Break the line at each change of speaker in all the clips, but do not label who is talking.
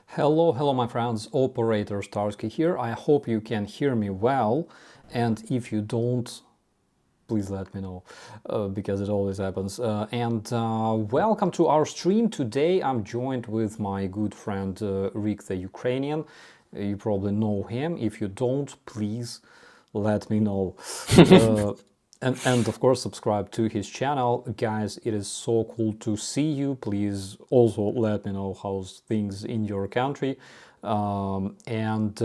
Hello, my friends. Operator Starsky here. I hope you can hear me well. And if you don't, please let me know because it always happens. And welcome to our stream. Today I'm joined with my good friend Rick the Ukrainian. You probably know him. If you don't, please let me know. Uh, and of course, subscribe to his channel. Guys, it is so cool to see you. Please also let me know how's things in your country. And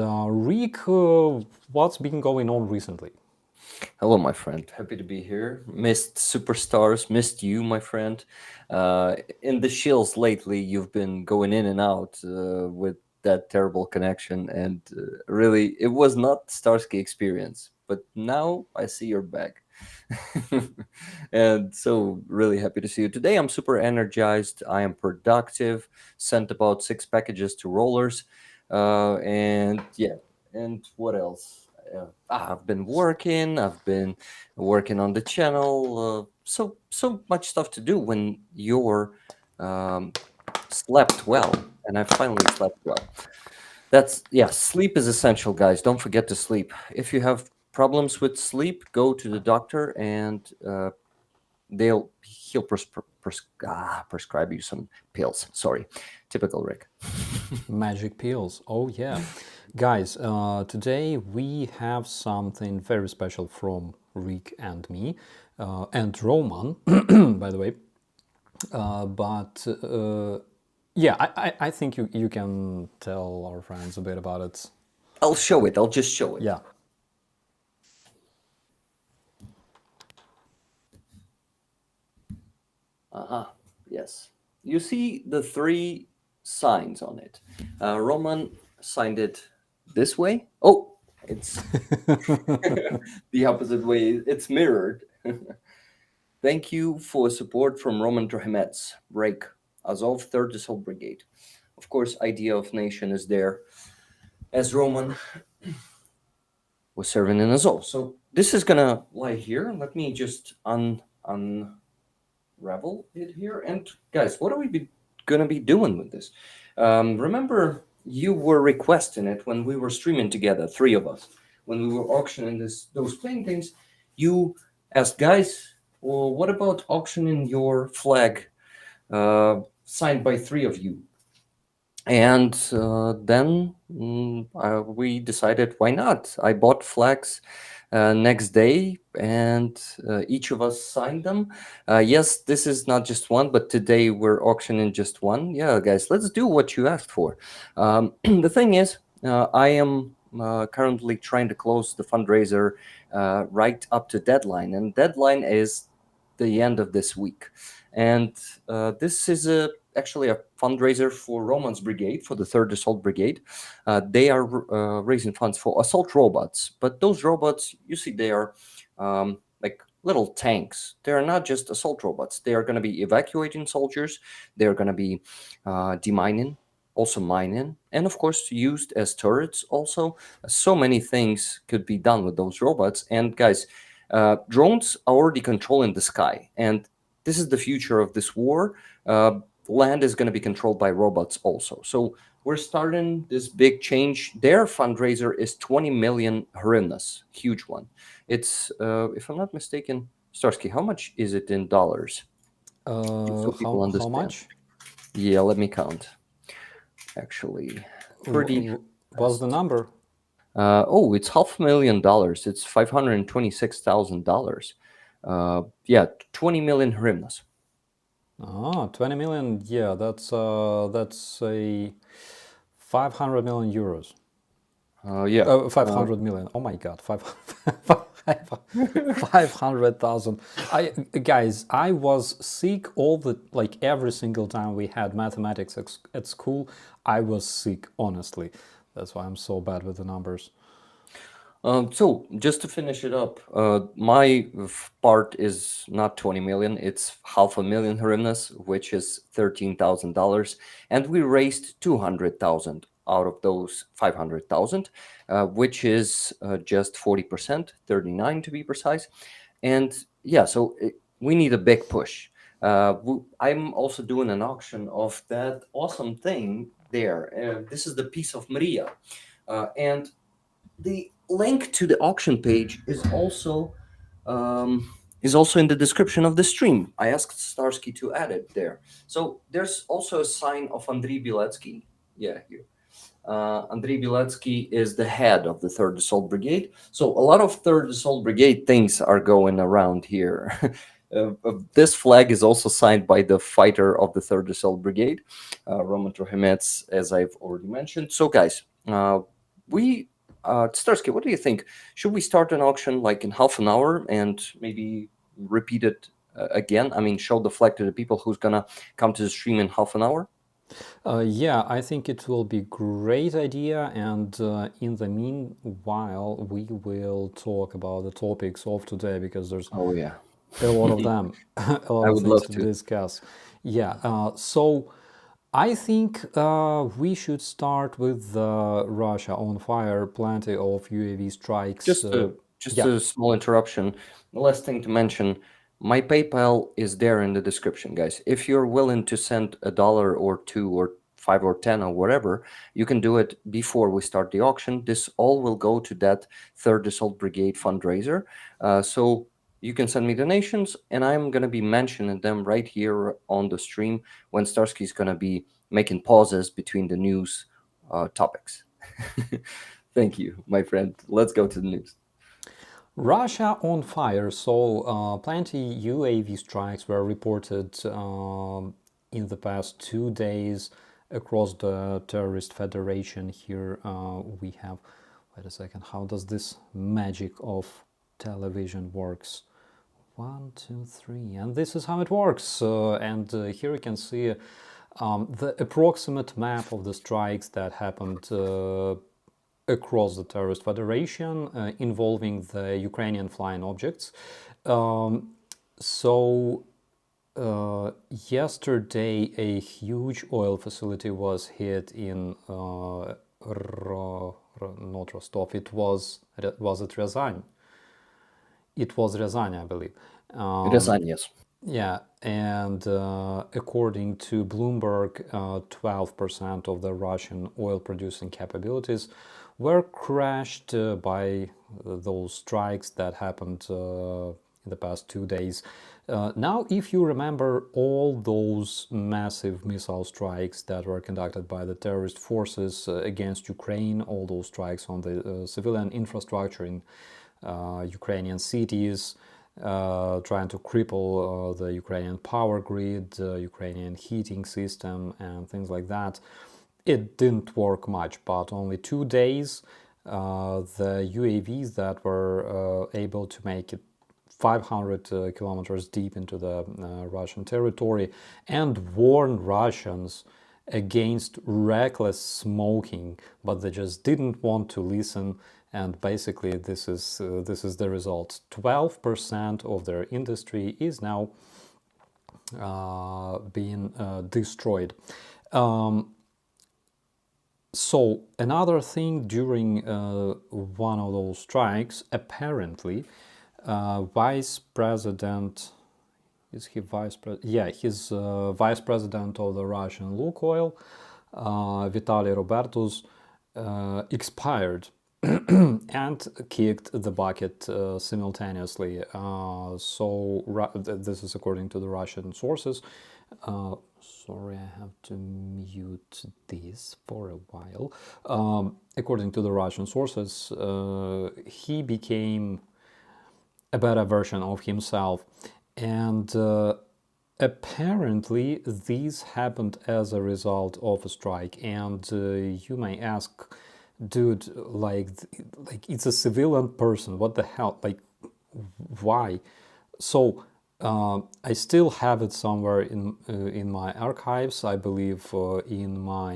Rick, what's been going on recently?
Hello, my friend. Happy to be here. Missed superstars, missed you, my friend. In the shills lately, you've been going in and out with that terrible connection, and really, it was not Starsky experience. But now I see you're back, and so really happy to see you today. I'm super energized. I am productive. Sent about 6 packages to rollers, and yeah. And what else? I've been working. I've been working on the channel. So much stuff to do when you're um, slept well, and I finally slept well. That's yeah. Sleep is essential, guys. Don't forget to sleep. If you have problems with sleep, go to the doctor, and he'll prescribe you some pills. Sorry, typical Rick.
Magic pills. Oh, yeah. Guys, today we have something very special from Rick and me, and Roman, by the way. But yeah, I think you can tell our friends a bit about it.
I'll show it. I'll just show it.
Yeah.
Yes. You see the three signs on it. Roman signed it this way. Oh, it's the opposite way. It's mirrored. Thank you for support from Roman Trohimets, Break, Azov, 3rd Assault Brigade. Of course, idea of nation is there, as Roman was serving in Azov. So this is gonna lie here. Let me just unravel it here. And guys, what are we gonna be doing with this? Remember, you were requesting it when we were streaming together, three of us, when we were auctioning those paintings. You asked, guys, well, what about auctioning your flag signed by three of you? And then we decided, why not? I bought flags next day, and each of us signed them. Yes, this is not just one, but today we're auctioning just one. Yeah, guys, let's do what you asked for. The thing is, I am currently trying to close the fundraiser right up to deadline, and deadline is the end of this week. And this is actually a fundraiser for Roman's Brigade, for the 3rd Assault Brigade. They are raising funds for assault robots, but those robots, you see, they are like little tanks. They are not just assault robots. They are going to be evacuating soldiers. They are going to be demining, also mining, and of course used as turrets. Also, so many things could be done with those robots. And guys, drones are already controlling the sky, and this is the future of this war. Land is going to be controlled by robots also. So we're starting this big change. Their fundraiser is 20 million hryvnias, huge one. It's, if I'm not mistaken, Starsky, how much is it in dollars? Just so people
How
understand.
much?
Yeah, let me count. Actually, pretty
What's the
fast.
number?
Oh, it's $500,000. It's $526,000. Yeah, 20 million hryvnias.
Ah, 20 million. Yeah, that's a 500 million euros.
Yeah.
500 million. Oh my God, 500,000. I guys, I was sick all the like every single time we had mathematics at school. I was sick, honestly. That's why I'm so bad with the numbers.
So just to finish it up, my part is not 20 million, it's 500,000 hryvnias, which is $13,000. And we raised 200,000 out of those 500,000, which is just 40%, 39 to be precise. And yeah, so we need a big push. I'm also doing an auction of that awesome thing there. This is the piece of Maria. And the link to the auction page is also in the description of the stream. I asked Starsky to add it there. So there's also a sign of Andriy Biletsky. Yeah, here. Andriy Biletsky is the head of the 3rd Assault Brigade. So a lot of 3rd Assault Brigade things are going around here. This flag is also signed by the fighter of the 3rd Assault Brigade, Roman Trohimets, as I've already mentioned. So guys, Starsky, what do you think? Should we start an auction like in half an hour and maybe repeat it again? I mean, show the flag to the people who's gonna come to the stream in half an hour?
Yeah, I think it will be great idea, and in the meanwhile, we will talk about the topics of today because there's
Oh yeah,
a lot of them, a lot
I
of
would
things
love
to
to.
discuss. Yeah, so I think we should start with Russia on fire. Plenty of UAV strikes.
Just
Yeah,
a small interruption. The last thing to mention, my PayPal is there in the description, guys. If you're willing to send $1 or two or five or 10 or whatever, you can do it before we start the auction. This all will go to that 3rd Assault Brigade fundraiser. So you can send me donations, and I'm gonna be mentioning them right here on the stream when Starsky is gonna be making pauses between the news topics. Thank you, my friend. Let's go to the news.
Russia on fire. So plenty UAV strikes were reported in the past 2 days across the terrorist federation. Here we have. Wait a second. How does this magic of television works? 1, 2, 3, and this is how it works. And here you can see the approximate map of the strikes that happened across the terrorist federation involving the Ukrainian flying objects. So yesterday a huge oil facility was hit in not Rostov. It was it Ryazan? It was Ryazan, I believe.
Resign, yes.
Yeah, and according to Bloomberg, 12% of the Russian oil producing capabilities were crashed by those strikes that happened in the past 2 days. Now, if you remember all those massive missile strikes that were conducted by the terrorist forces against Ukraine, all those strikes on the civilian infrastructure in Ukrainian cities, trying to cripple the Ukrainian power grid, Ukrainian heating system, and things like that. It didn't work much, but only 2 days, the UAVs that were able to make it 500 kilometers deep into the Russian territory and warn Russians against reckless smoking, but they just didn't want to listen. And basically, this is the result. 12% of their industry is now being destroyed. So another thing, during one of those strikes, apparently, vice president, is he vice president? Yeah, he's vice president of the Russian LUKOIL, Vitaly Robertus, expired and kicked the bucket simultaneously. This is according to the Russian sources. Sorry, I have to mute this for a while. According to the Russian sources, he became a better version of himself, and apparently this happened as a result of a strike. And you may ask, dude, like it's a civilian person, what the hell, like, why? So I still have it somewhere in my archives, I believe, in my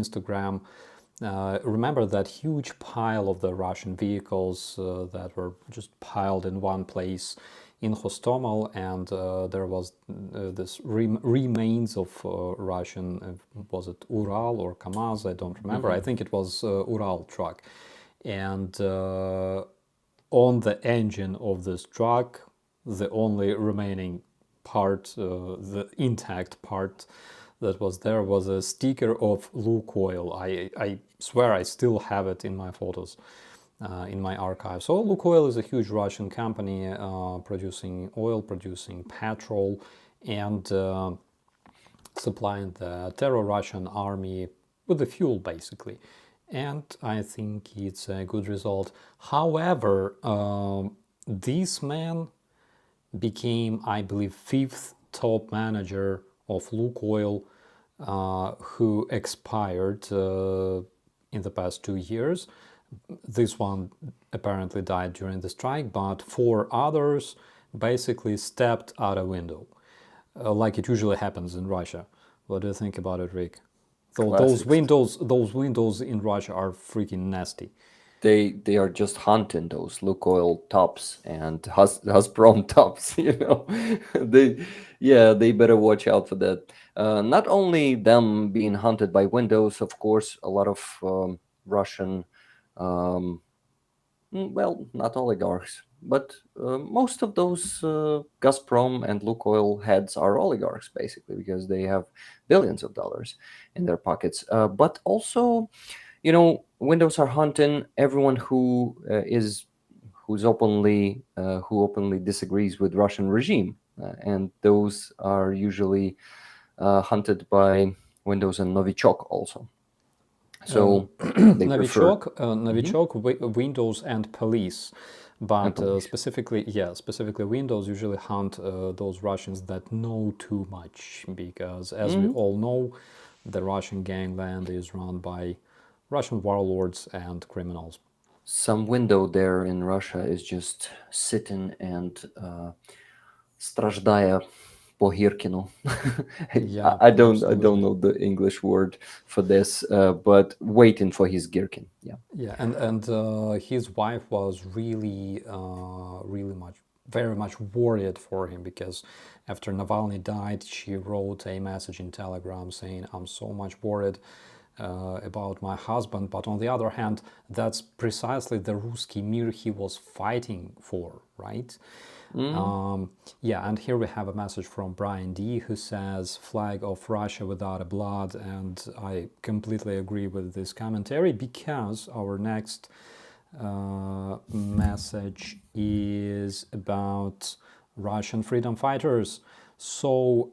Instagram. Remember that huge pile of the Russian vehicles that were just piled in one place in Hostomel, and there was this remains of Russian, was it Ural or Kamaz? I don't remember. I think it was Ural truck. And on the engine of this truck, the only remaining part, the intact part, that was there was a sticker of LUKOIL. I swear I still have it in my photos, in my archive. So LUKOIL is a huge Russian company producing oil, producing petrol, and supplying the terror Russian army with the fuel, basically. And I think it's a good result. However, this man became, I believe, fifth top manager of LUKOIL, who expired in the past 2 years. This one apparently died during the strike, but 4 others basically stepped out a window, like it usually happens in Russia. What do you think about it, Rick? Those windows in Russia are freaking nasty.
They are just hunting those LUKOIL tops and Gazprom tops. They better watch out for that. Not only them being hunted by windows, of course, a lot of Russian, well, not oligarchs, but most of those Gazprom and LUKOIL heads are oligarchs, basically, because they have billions of dollars in their pockets. But also, windows are hunting everyone who openly disagrees with Russian regime, and those are usually hunted by windows and Novichok also. So they prefer
Novichok, Windows, and Police, but specifically Windows usually hunt those Russians that know too much, because as we all know, the Russian gangland is run by Russian warlords and criminals.
Some window there in Russia is just sitting and страждая по Гиркину.
Yeah,
I don't know the English word for this, but waiting for his Girkin.
Yeah, and his wife was really very much worried for him, because after Navalny died, she wrote a message in Telegram saying, "I'm so much worried about my husband." But on the other hand, that's precisely the Ruski Mir he was fighting for, right? Yeah, and here we have a message from Brian D, who says, "Flag of Russia without a blood," and I completely agree with this commentary, because our next message is about Russian freedom fighters. So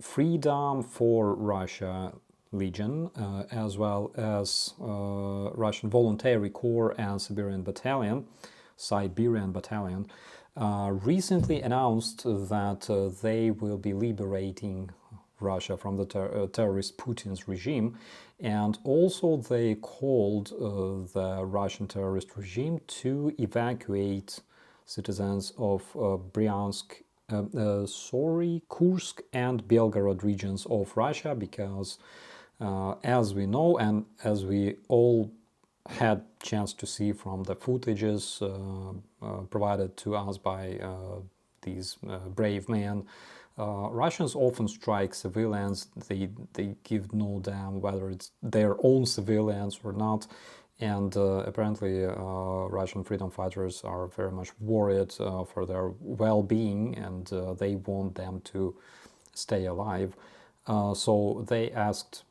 Freedom for Russia Legion, as well as Russian Voluntary Corps and Siberian Battalion, recently announced that they will be liberating Russia from the terrorist Putin's regime, and also they called the Russian terrorist regime to evacuate citizens of Bryansk, Kursk and Belgorod regions of Russia, because as we know, and as we all had chance to see from the footages provided to us by these brave men, Russians often strike civilians. They give no damn whether it's their own civilians or not. And apparently Russian freedom fighters are very much worried for their well-being, and they want them to stay alive. So they asked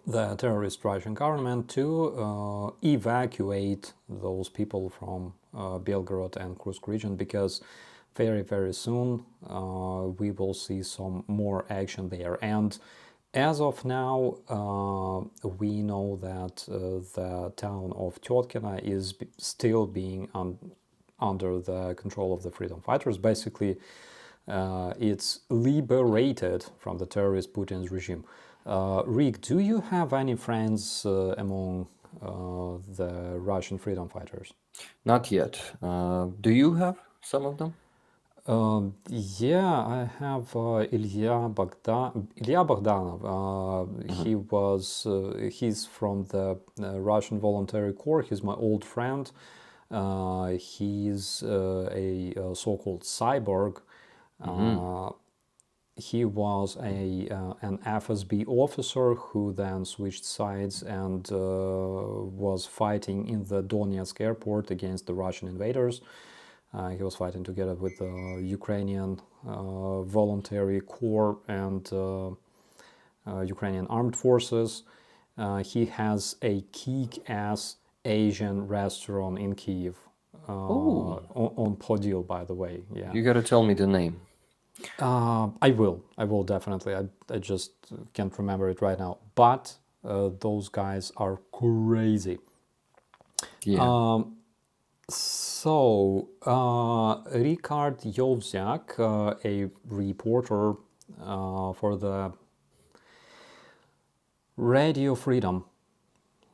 the terrorist Russian government to evacuate those people from Belgorod and Kursk region, because very, very soon we will see some more action there. And as of now, we know that the town of Tyotkina is still being under the control of the freedom fighters. Basically, it's liberated from the terrorist Putin's regime. Rick, do you have any friends among the Russian freedom fighters?
Not yet. Do you have some of them?
Yeah, I have Ilya Bogdanov. He's from the Russian Voluntary Corps. He's my old friend. He's a so-called cyborg. He was an FSB officer who then switched sides and was fighting in the Donetsk airport against the Russian invaders. He was fighting together with the Ukrainian voluntary corps and Ukrainian armed forces. He has a kick-ass Asian restaurant in Kyiv, on Podil, by the way. Yeah,
You got to tell me the name.
I will definitely. I just can't remember it right now. But those guys are crazy.
Yeah.
So, Rikard Jovziak, a reporter for the Radio Freedom,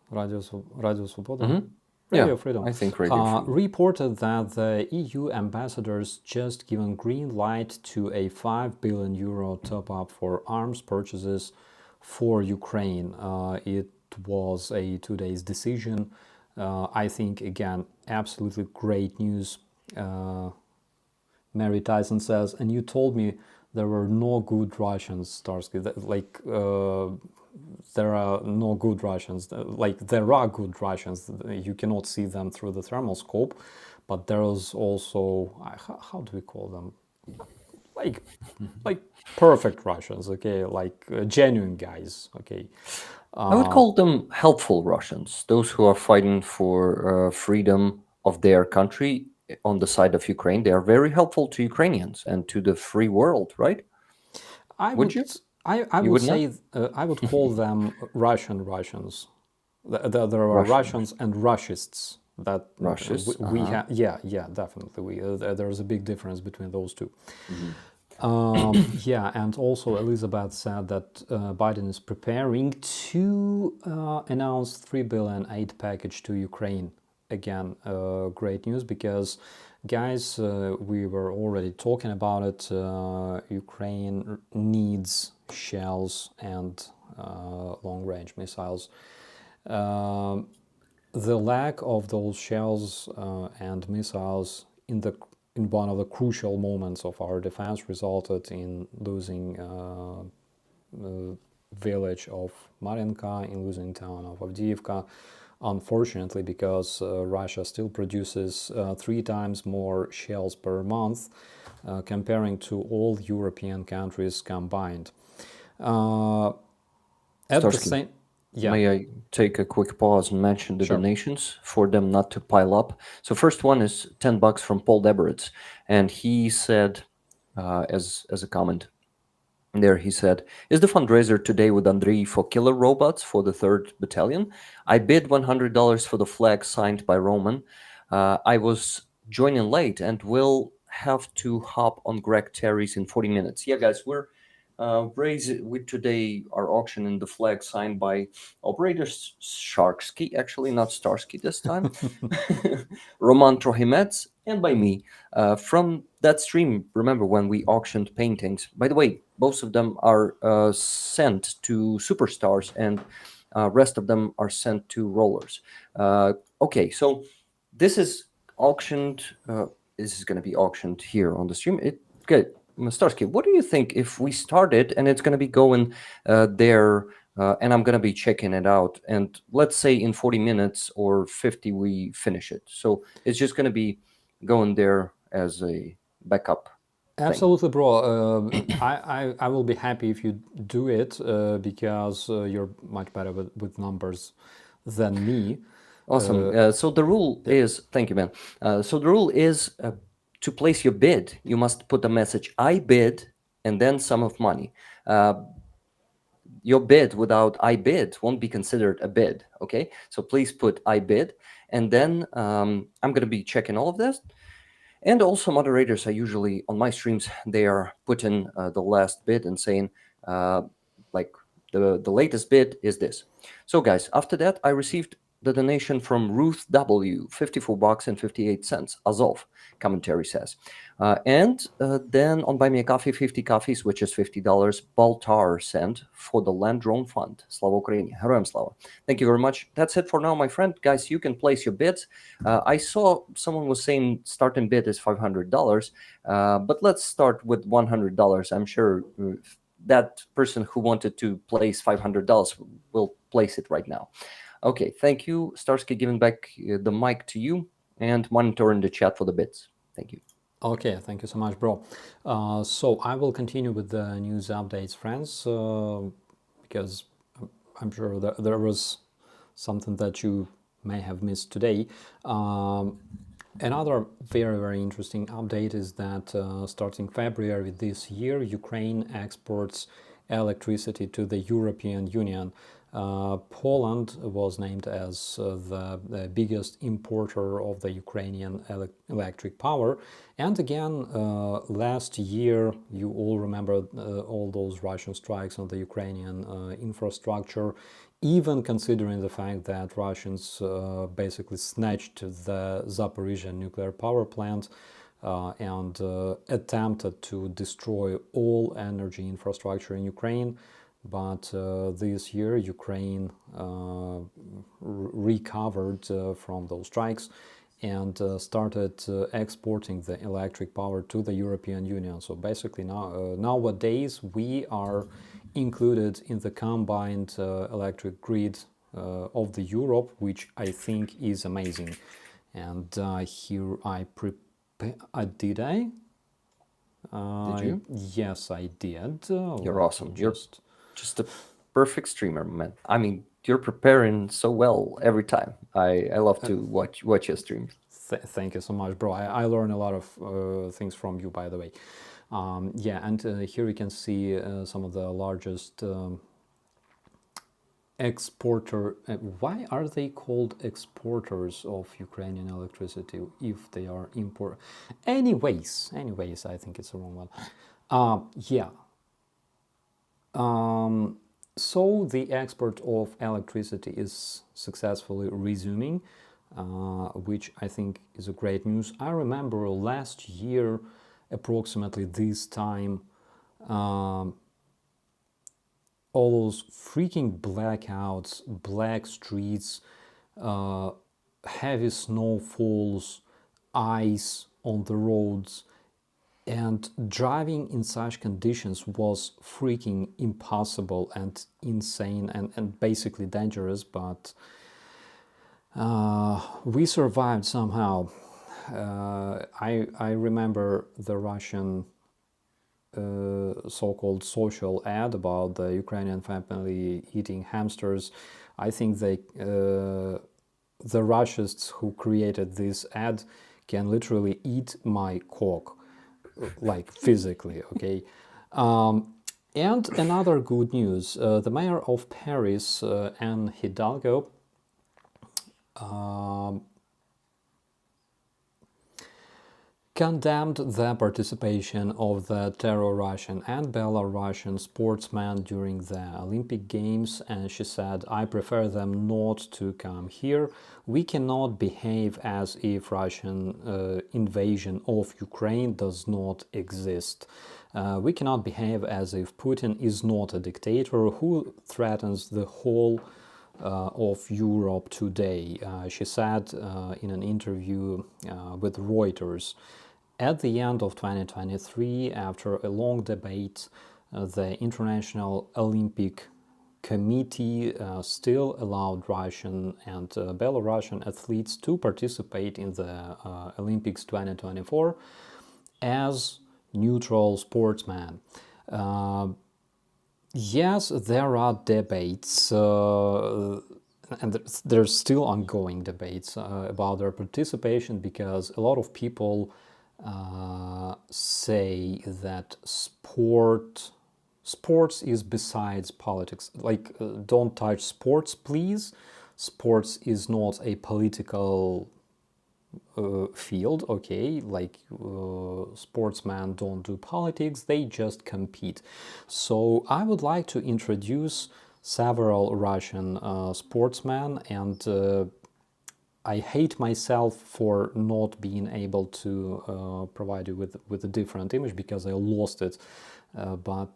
Radio Svoboda? Radio
Yeah,
Freedom,
I think Radio Freedom.
reported that the EU ambassadors just given green light to a 5 billion euro top-up for arms purchases for Ukraine. It was a 2 days decision. I think, again, absolutely great news. Mary Tyson says, and you told me there were no good Russians, Starsky. There are no good Russians. Like, there are good Russians. You cannot see them through the thermal scope, but there's also, how do we call them? Like perfect Russians, okay? Like genuine guys, okay?
I would call them helpful Russians, those who are fighting for freedom of their country on the side of Ukraine. They are very helpful to Ukrainians and to the free world, right?
I
Would you?
I
You
would
would not?
say I would call them Russians. There are
Russian.
Russians and Rushists. That
Russians,
we have. Yeah, definitely. There's a big difference between those two. Yeah, and also Elizabeth said that Biden is preparing to announce 3 billion aid package to Ukraine. Again, great news because, guys, we were already talking about it. Ukraine needs shells and long-range missiles. The lack of those shells and missiles in one of the crucial moments of our defense resulted in losing the village of Marinka, in losing town of Avdiivka, unfortunately, because Russia still produces 3 times more shells per month comparing to all European countries combined. At the
Starsky,
same, yeah,
may I take a quick pause and mention the
sure.
donations for them not to pile up? So first one is $10 from Paul Deberitz, and he said, as a comment there, he said, "Is the fundraiser today with Andrei for killer robots for the 3rd Battalion? I bid $100 for the flag signed by Roman. I was joining late and will have to hop on Greg Terry's in 40 minutes." Yeah, guys, we today are auctioning the flag signed by Operator Sharksky, actually not Starsky this time, Roman Trohimets, and by me. From that stream, remember when we auctioned paintings? By the way, both of them are sent to superstars, and rest of them are sent to rollers. Okay, so this is auctioned. This is going to be auctioned here on the stream. Good. Starsky, what do you think if we start it and it's going to be going there, and I'm going to be checking it out, and let's say in 40 minutes or 50 we finish it. So it's just going to be going there as a backup thing.
Absolutely, bro. I will be happy if you do it because you're much better with numbers than me.
Awesome. So the rule is, thank you, man. So the rule is to place your bid, you must put the message "I bid" and then sum of money. Your bid without "I bid" won't be considered a bid. Okay, so please put "I bid," and then I'm going to be checking all of this. And also, moderators are usually on my streams. They are putting the last bid and saying, like, the latest bid is this. So, guys, after that, I received the donation from Ruth W, $54.58. Azov, commentary says. And then on Buy Me a Coffee, 50 coffees, which is $50. Baltar sent for the Land Drone Fund. Slava Ukraini. Heroям Slava. Thank you very much. That's it for now, my friend. Guys, you can place your bids. I saw someone was saying starting bid is $500, but let's start with $100. I'm sure that person who wanted to place $500 will place it right now. Okay, thank you, Starsky, giving back the mic to you and monitoring the chat for the bids. Thank you.
Okay, thank you so much, bro. So I will continue with the news updates, friends, because I'm sure there was something that you may have missed today. Another very, very interesting update is that starting February this year, Ukraine exports electricity to the European Union. Poland was named as the biggest importer of the Ukrainian electric power. And again, last year, you all remember all those Russian strikes on the Ukrainian infrastructure, even considering the fact that Russians basically snatched the Zaporizhzhia nuclear power plant and attempted to destroy all energy infrastructure in Ukraine. But this year, Ukraine recovered from those strikes and started exporting the electric power to the European Union. So basically nowadays we are included in the combined electric grid of the Europe, which I think is amazing. And here I prepare. Did I?
Did you?
Yes, I did.
You're awesome. You're just a perfect streamer, man. I mean, you're preparing so well every time. I love to watch your streams.
Thank you so much, bro. I learn a lot of things from you, by the way. Yeah, and here you can see some of the largest exporter. Why are they called exporters of Ukrainian electricity if they are import? Anyways, I think it's the wrong one. Yeah. So the export of electricity is successfully resuming, which I think is a great news. I remember last year, approximately this time, all those freaking blackouts, black streets, heavy snowfalls, ice on the roads, and driving in such conditions was freaking impossible and insane and basically dangerous, but we survived somehow. I remember the Russian so-called social ad about the Ukrainian family eating hamsters. I think the Russians who created this ad can literally eat my cock, like physically, okay? And another good news, the mayor of Paris, Anne Hidalgo, condemned the participation of the terror Russian and Belarusian sportsmen during the Olympic Games, and she said, "I prefer them not to come here. We cannot behave as if Russian invasion of Ukraine does not exist. We cannot behave as if Putin is not a dictator who threatens the whole of Europe today," she said in an interview with Reuters. At the end of 2023, after a long debate, the International Olympic Committee still allowed Russian and Belarusian athletes to participate in the Olympics 2024 as neutral sportsmen. Yes, there are debates, and there's still ongoing debates about their participation, because a lot of people say that sports is besides politics. Like, don't touch sports, please. Sports is not a political field, okay? Like, sportsmen don't do politics, they just compete. So I would like to introduce several Russian sportsmen, and I hate myself for not being able to provide you with a different image because I lost it, but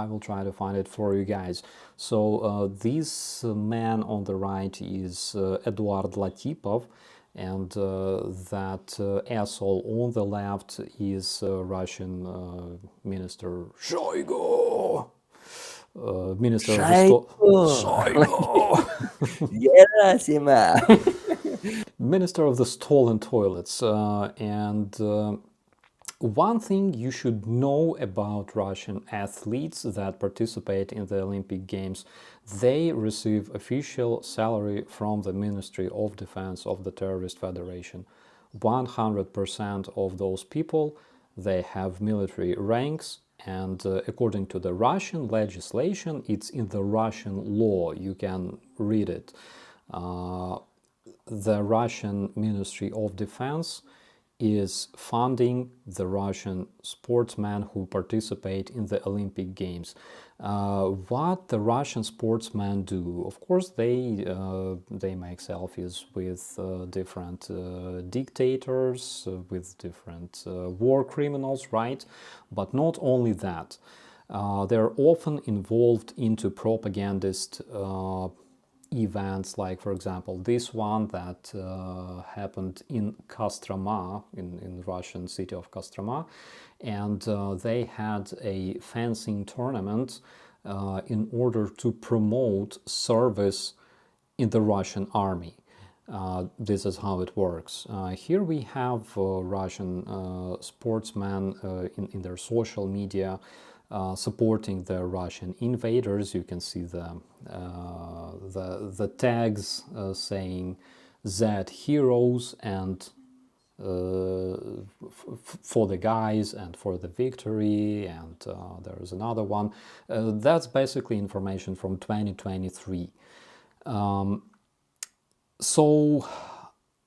I will try to find it for you guys. So this man on the right is Eduard Latipov, and that asshole on the left is Russian Minister Shoigu. Minister of
Gerasimov.
Minister of the stolen toilets. One thing you should know about Russian athletes that participate in the Olympic Games, they receive official salary from the Ministry of Defense of the Terrorist Federation. 100% of those people, they have military ranks, and according to the Russian legislation, it's in the Russian law, you can read it. The Russian Ministry of Defense is funding the Russian sportsmen who participate in the Olympic Games. What the Russian sportsmen do, of course, they make selfies with different dictators, with different war criminals, right? But not only that. They're often involved into propagandist events, like for example this one that happened in Kostroma, in Russian city of Kostroma, and they had a fencing tournament in order to promote service in the Russian army. This is how it works. Here we have Russian sportsmen in their social media supporting the Russian invaders. You can see the tags saying Z heroes and for the guys and for the victory, and there is another one. That's basically information from 2023. So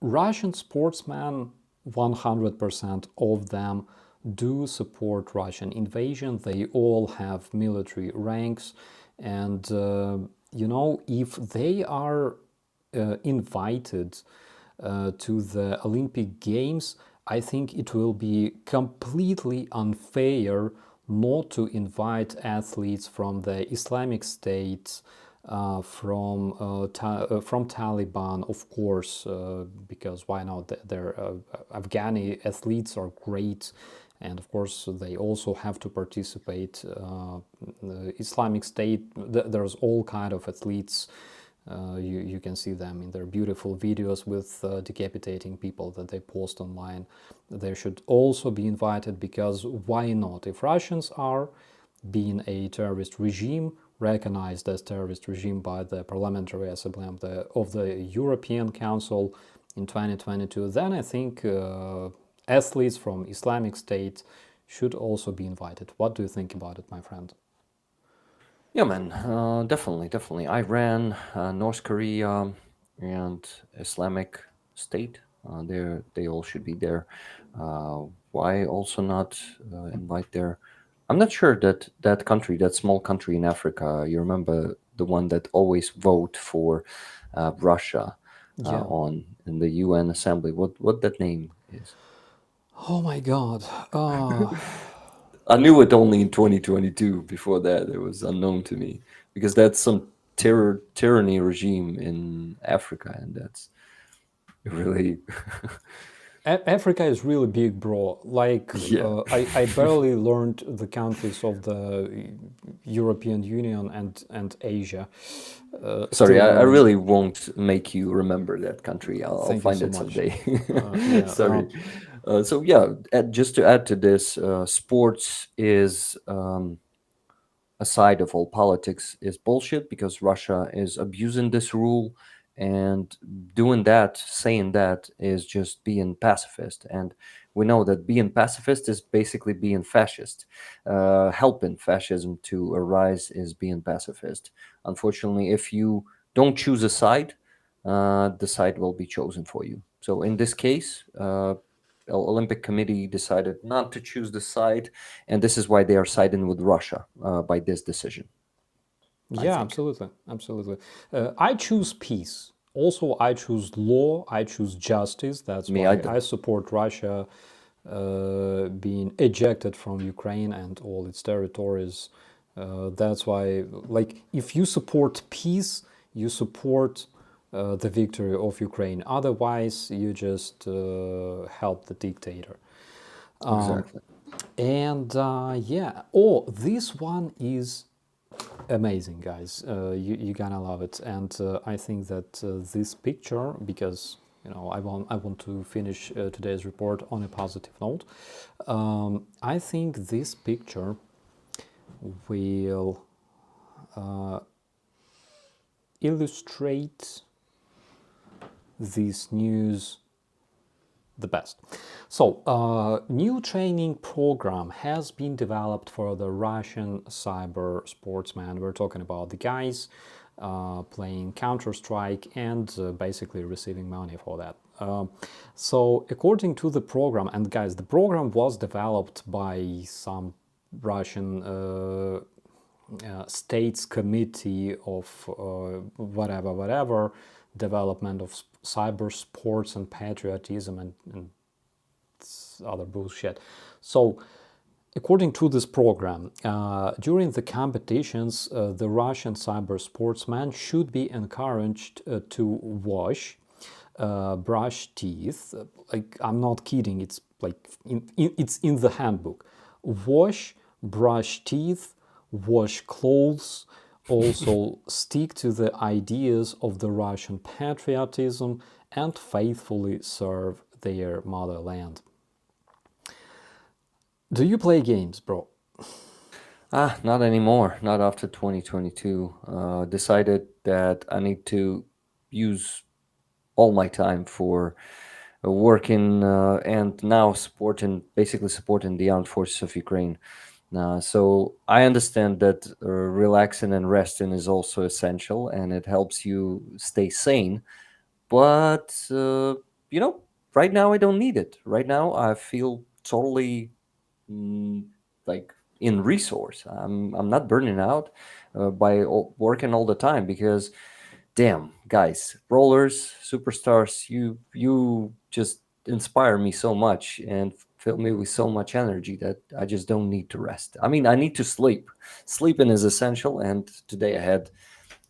Russian sportsmen, 100% of them do support Russian invasion. They all have military ranks, and you know, if they are invited to the Olympic Games, I think it will be completely unfair not to invite athletes from the Islamic State, from Taliban, of course, because why not? Their Afghani athletes are great, and of course they also have to participate. The Islamic State, there's all kind of athletes. You can see them in their beautiful videos with decapitating people that they post online. They should also be invited, because why not? If Russians are being a terrorist regime, recognized as terrorist regime by the Parliamentary Assembly of the European Council in 2022, then I think athletes from Islamic State should also be invited. What do you think about it, my friend?
Yeah, man, definitely. Iran, North Korea, and Islamic State, they all should be there. Why also not invite their? I'm not sure that that country, that small country in Africa, you remember the one that always vote for Russia
Yeah.
in the UN Assembly. What that name is?
Oh my God.
I knew it only in 2022. Before that, it was unknown to me, because that's some tyranny regime in Africa, and that's really
Africa is really big, bro. Like,
yeah.
I barely learned the countries of the European Union and Asia.
Sorry,
Still
I
learning.
really won't make you remember that country. I'll
Thank you
find
so
it
much.
someday.
Yeah.
Sorry. So yeah, just to add to this, sports is a side of all politics is bullshit, because Russia is abusing this rule, and doing that, saying that, is just being pacifist. And we know that being pacifist is basically being fascist. Helping fascism to arise is being pacifist. Unfortunately, if you don't choose a side, the side will be chosen for you. So in this case, Olympic Committee decided not to choose the side, and this is why they are siding with Russia by this decision, I
Yeah,
think.
absolutely, absolutely. I choose peace. Also, I choose law. I choose justice. That's
Me, I
why I
don't.
support Russia being ejected from Ukraine and all its territories. That's why, like, if you support peace, you support the victory of Ukraine. Otherwise, you just help the dictator.
Exactly.
And yeah, oh, this one is amazing, guys. You're gonna love it. And I think that this picture, because I want to finish today's report on a positive note. I think this picture will illustrate this news the best. So, new training program has been developed for the Russian cyber sportsmen. We're talking about the guys playing Counter-Strike and basically receiving money for that. So, according to the program, and guys, the program was developed by some Russian states committee of whatever development of cyber sports and patriotism and other bullshit. So according to this program, during the competitions, the Russian cyber sportsmen should be encouraged to wash, brush teeth. Like, I'm not kidding, it's like it's in the handbook. Wash, brush teeth, wash clothes, also stick to the ideas of the Russian patriotism and faithfully serve their motherland. Do you play games, bro?
Not anymore. Not after 2022. Decided that I need to use all my time for working and now basically supporting the armed forces of Ukraine. So I understand that relaxing and resting is also essential, and it helps you stay sane. But right now I don't need it. Right now I feel totally like in resource. I'm not burning out working all the time because, damn, guys, rollers, superstars, you just inspire me so much and fill me with so much energy that I just don't need to rest. I mean, I need to sleep. Sleeping is essential, and today I had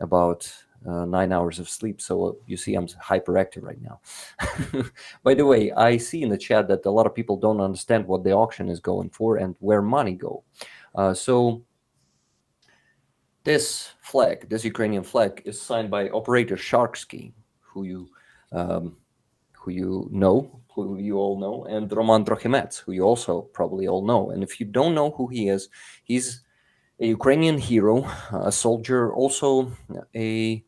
about 9 hours of sleep. So you see, I'm hyperactive right now. By the way, I see in the chat that a lot of people don't understand what the auction is going for and where money go. So this flag, this Ukrainian flag, is signed by operator Starsky, who you all know, and Roman Trochimets, who you also probably all know. And if you don't know who he is, he's a Ukrainian hero, a soldier, also a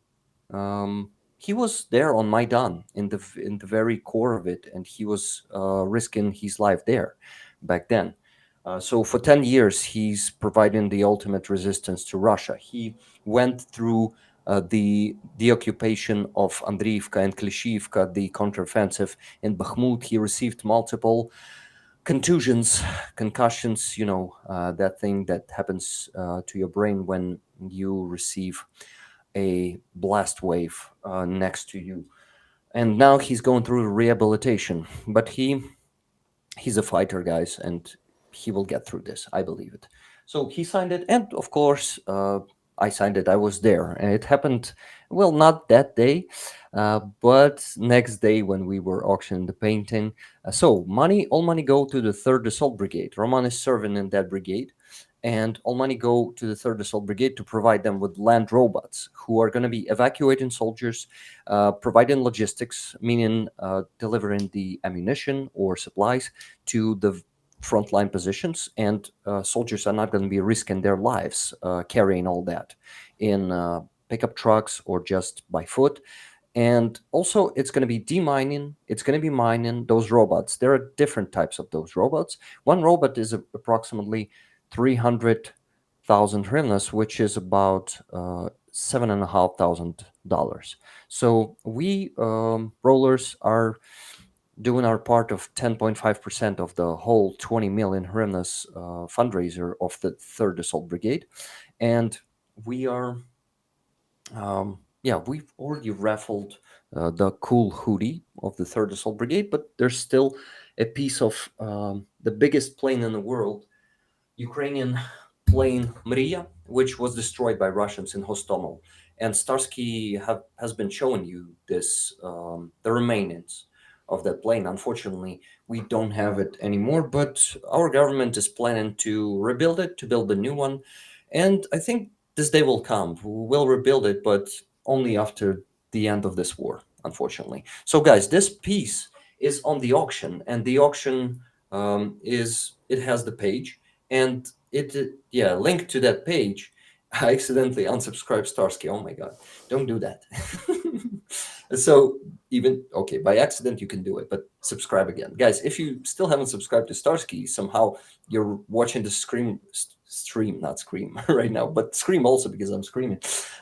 he was there on Maidan in the very core of it, and he was risking his life there back then. So for 10 years, he's providing the ultimate resistance to Russia. He went through the occupation of Andriivka and Klishivka, the counteroffensive in Bakhmut. He received multiple concussions, that thing that happens to your brain when you receive a blast wave next to you. And now he's going through rehabilitation, but he's a fighter, guys, and he will get through this. I believe it. So he signed it, and of course, I signed it. I was there, and it happened. Well, not that day, but next day when we were auctioning the painting. So all money go to the 3rd Assault Brigade. Roman is serving in that brigade, and all money go to the 3rd Assault Brigade to provide them with land robots who are going to be evacuating soldiers, providing logistics, meaning delivering the ammunition or supplies to the frontline positions, and soldiers are not going to be risking their lives carrying all that in pickup trucks or just by foot. And also, it's going to be demining. It's going to be mining those robots. There are different types of those robots. One robot is approximately 300,000 hryvnias, which is about $7,500. So we rollers are doing our part of 10.5% of the whole 20 million hryvnias fundraiser of the 3rd Assault Brigade. And we are, we've already raffled the cool hoodie of the 3rd Assault Brigade, but there's still a piece of the biggest plane in the world, Ukrainian plane Mriya, which was destroyed by Russians in Hostomel. And Starsky has been showing you this, the remains of that plane. Unfortunately, we don't have it anymore, but our government is planning to rebuild it, to build a new one. And I think this day will come. We will rebuild it, but only after the end of this war. unfortunately. So guys, this piece is on the auction, and the auction it has the page, and yeah, link to that page. I accidentally unsubscribed Starsky. Oh my god, don't do that. So even okay, by accident you can do it, but subscribe again, guys. If you still haven't subscribed to Starsky, somehow you're watching the stream, not scream right now, but scream also because I'm screaming.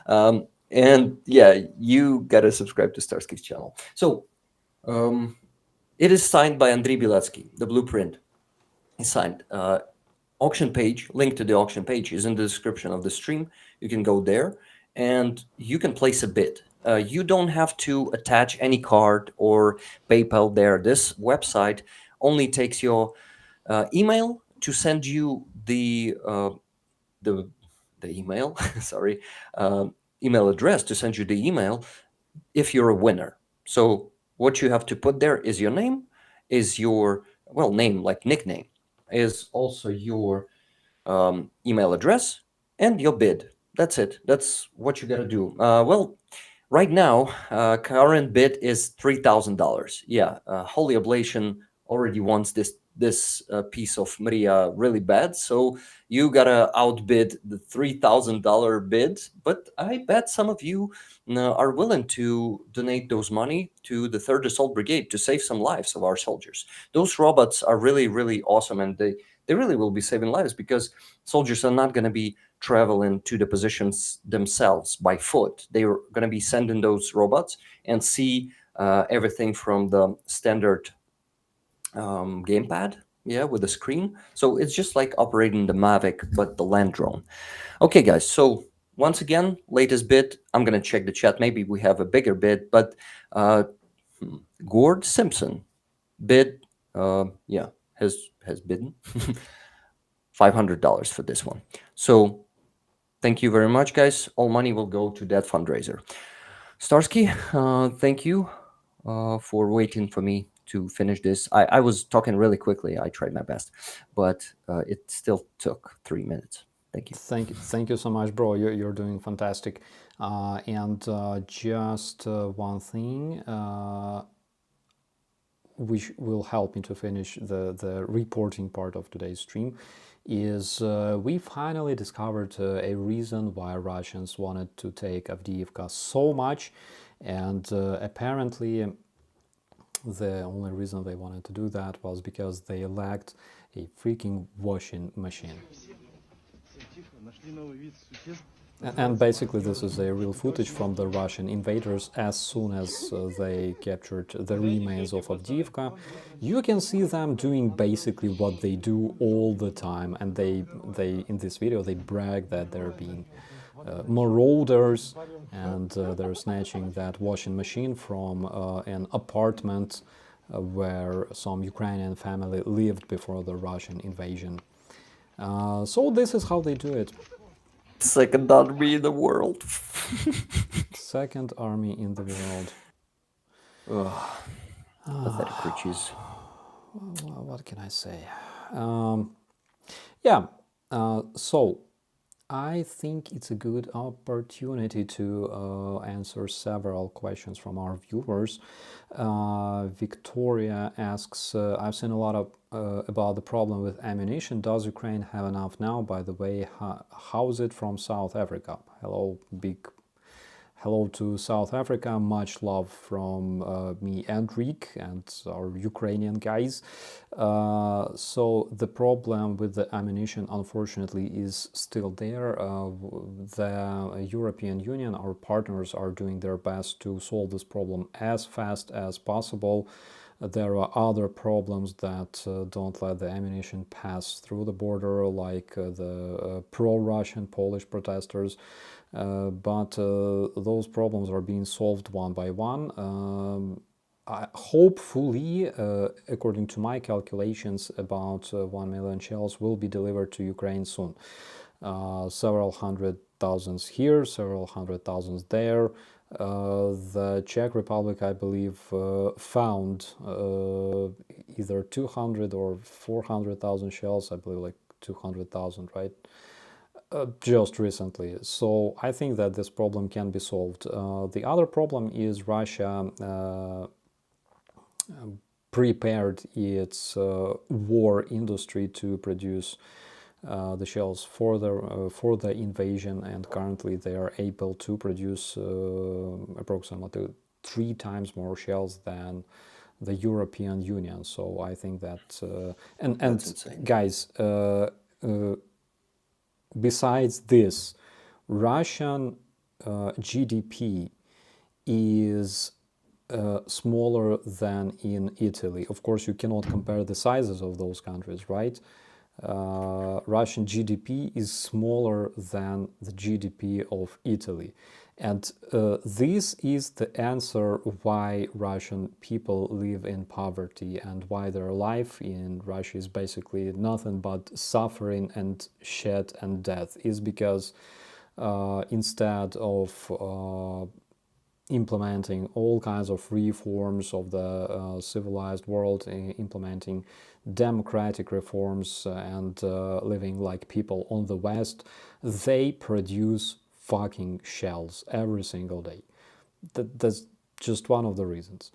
And yeah, you gotta subscribe to Starsky's channel. So it is signed by Andriy Biletsky. The blueprint is signed. Auction page, link to the auction page is in the description of the stream. You can go there and you can place a bid. You don't have to attach any card or PayPal there. This website only takes your email to send you the email, sorry, email address to send you the email if you're a winner. So what you have to put there is your name, is your, well, name like nickname, is also your email address and your bid. That's it. That's what you got to do. Well, right now, current bid is $3,000. Yeah, Holy Oblation already wants this piece of Maria really bad, so you gotta outbid the $3,000 bid. But I bet some of you are willing to donate those money to the Third Assault Brigade to save some lives of our soldiers. Those robots are really, really awesome, and they really will be saving lives because soldiers are not going to be traveling to the positions themselves by foot. They are going to be sending those robots and see everything from the standard gamepad, yeah, with the screen. So it's just like operating the Mavic, but the land drone. Okay, guys. So once again, latest bid. I'm going to check the chat. Maybe we have a bigger bid, but Gord Simpson bid, yeah, has bidden $500 for this one. So thank you very much, guys. All money will go to that fundraiser. Starsky, thank you for waiting for me to finish this. I was talking really quickly. I tried my best, but it still took 3 minutes. Thank you.
Thank you so much, bro. You're doing fantastic. And just one thing, which will help me to finish the reporting part of today's stream, is we finally discovered a reason why Russians wanted to take Avdiivka so much, and apparently the only reason they wanted to do that was because they lacked a freaking washing machine. And basically this is a real footage from the Russian invaders as soon as they captured the remains of Avdiivka. You can see them doing basically what they do all the time, and they in this video they brag that they're being marauders, and they're snatching that washing machine from an apartment where some Ukrainian family lived before the Russian invasion. So this is how they do it.
Second army in the world.
Second army in the world.
Pathetic creatures.
What can I say? Yeah, so I think it's a good opportunity to answer several questions from our viewers. Victoria asks, I've seen a lot of about the problem with ammunition. Does Ukraine have enough now? By the way, how's it from South Africa? Hello, big hello to South Africa. Much love from me and Rick and our Ukrainian guys. So the problem with the ammunition, unfortunately, is still there. The European Union, our partners, are doing their best to solve this problem as fast as possible. There are other problems that don't let the ammunition pass through the border, like the pro-Russian Polish protesters. But those problems are being solved one by one. Hopefully, according to my calculations, about 1 million shells will be delivered to Ukraine soon. Several hundred thousands here, several hundred thousands there. The Czech Republic, I believe, found either 200 or 400,000 shells. I believe like 200,000, right? Just recently. So I think that this problem can be solved. The other problem is Russia prepared its war industry to produce the shells for the invasion, and currently they are able to produce approximately 3 times more shells than the European Union. So I think that and
That's insane.
guys, besides this, Russian GDP is smaller than in Italy. Of course, you cannot compare the sizes of those countries, right? Russian GDP is smaller than the GDP of Italy. And this is the answer why Russian people live in poverty and why their life in Russia is basically nothing but suffering and shed and death, is because instead of implementing all kinds of reforms of the civilized world, implementing democratic reforms and living like people on the West, they produce fucking shells every single day. That's just one of the reasons.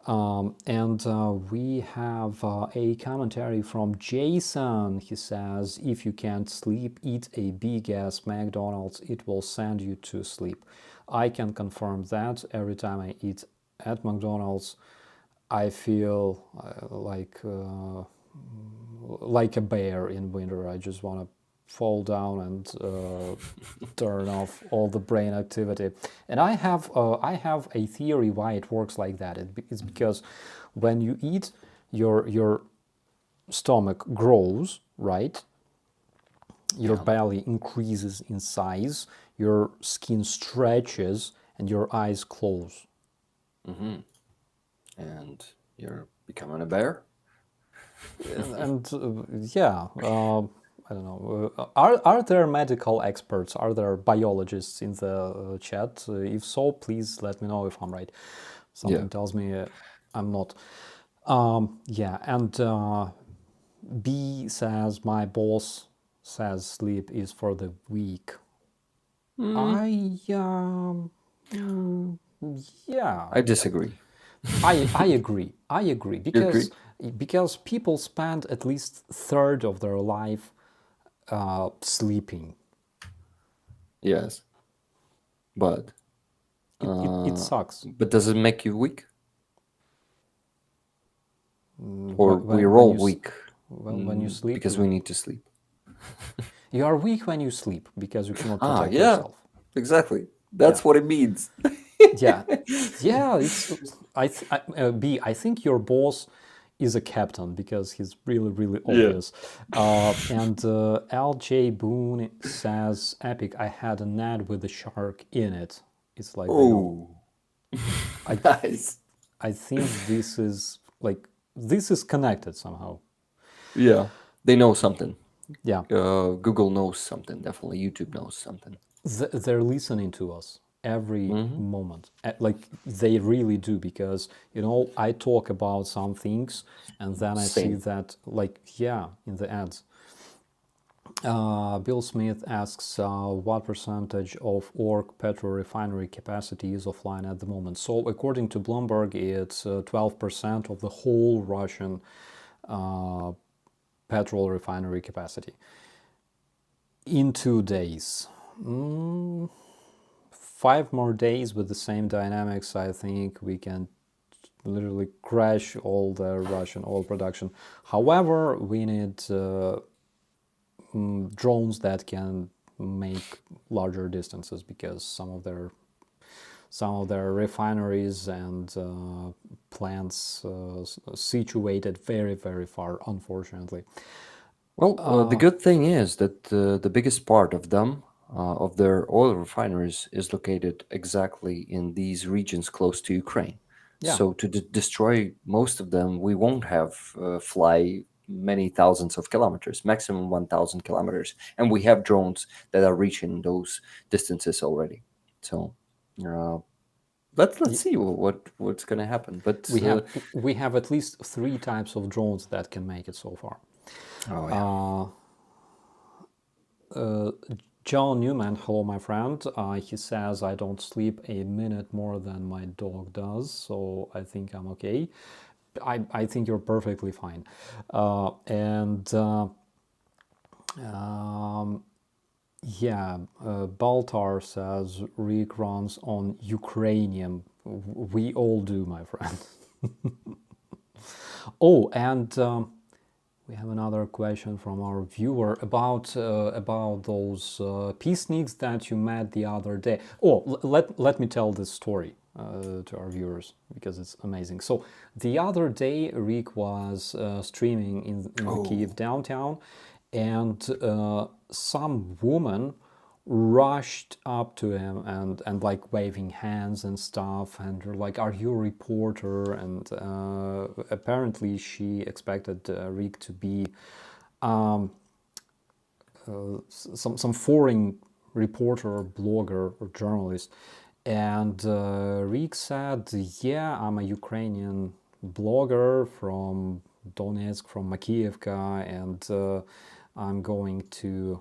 We have a commentary from Jason. He says, if you can't sleep, eat a big ass McDonald's, it will send you to sleep. I can confirm that. Every time I eat at McDonald's, I feel like a bear in winter. I just want to fall down and turn off all the brain activity. And I have a theory why it works like that. It's because when you eat, your stomach grows, right? Your belly increases in size, your skin stretches, and your eyes close.
Mm-hmm. And you're becoming a bear?
And I don't know. Are there medical experts? Are there biologists in the chat? If so, please let me know if I'm right. Something tells me I'm not. And B says, my boss says sleep is for the weak. I
disagree.
I agree because people spend at least a third of their life sleeping.
Yes, but
it sucks.
But does it make you weak? Or we're all weak
when you sleep
because we need to sleep.
You are weak when you sleep because you cannot protect yourself.
Exactly. That's what it means.
I think your boss is a captain because he's really, really obvious. And LJ Boone says, epic, I had a net with a shark in it. It's like,
nice.
I think this is connected somehow.
Yeah, they know something.
Yeah.
Google knows something, definitely. YouTube knows something.
They're listening to us every moment. Like, they really do, because, I talk about some things and then I see that, in the ads. Bill Smith asks, what percentage of ORC petrol refinery capacity is offline at the moment? So according to Bloomberg, it's 12% of the whole Russian petrol refinery capacity. In 2 days. 5 more days with the same dynamics, I think we can literally crash all the Russian oil production. However, we need drones that can make larger distances, because some of their refineries and plants situated very, very far, unfortunately.
Well, the good thing is that the biggest part of them, of their oil refineries, is located exactly in these regions close to Ukraine.
Yeah.
So to destroy most of them, we won't have fly many thousands of kilometers, maximum 1,000 kilometers. And we have drones that are reaching those distances already. So let's see what's going to happen. But
we have at least 3 types of drones that can make it so far. John Newman, hello, my friend. He says I don't sleep a minute more than my dog does, so I think I'm okay. I think you're perfectly fine. And yeah, Baltar says Rick runs on Ukrainian. We all do, my friend. Oh, and we have another question from our viewer about those peaceniks that you met the other day. Oh, let me tell this story to our viewers because it's amazing. So the other day, Rick was streaming in the
Oh,
Kiev downtown, and some woman rushed up to him and like waving hands and stuff, and you're like, are you a reporter? And apparently she expected Rick to be some foreign reporter or blogger or journalist. And Rick said, yeah, I'm a Ukrainian blogger from Donetsk, from Makiivka, and I'm going to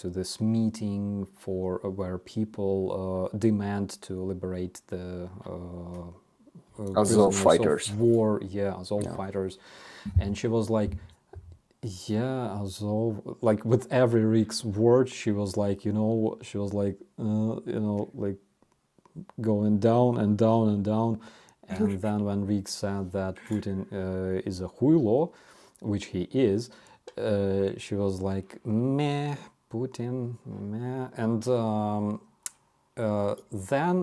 this meeting for where people demand to liberate the
Azov
prisoners of
fighters.
war, yeah, Azov
Yeah.
fighters. And she was like, yeah, Azov, like with every Rick's word, she was like, she was like, like going down and down and down. And then when Rick said that Putin is a huilo, which he is, she was like, meh, Putin, meh. And then,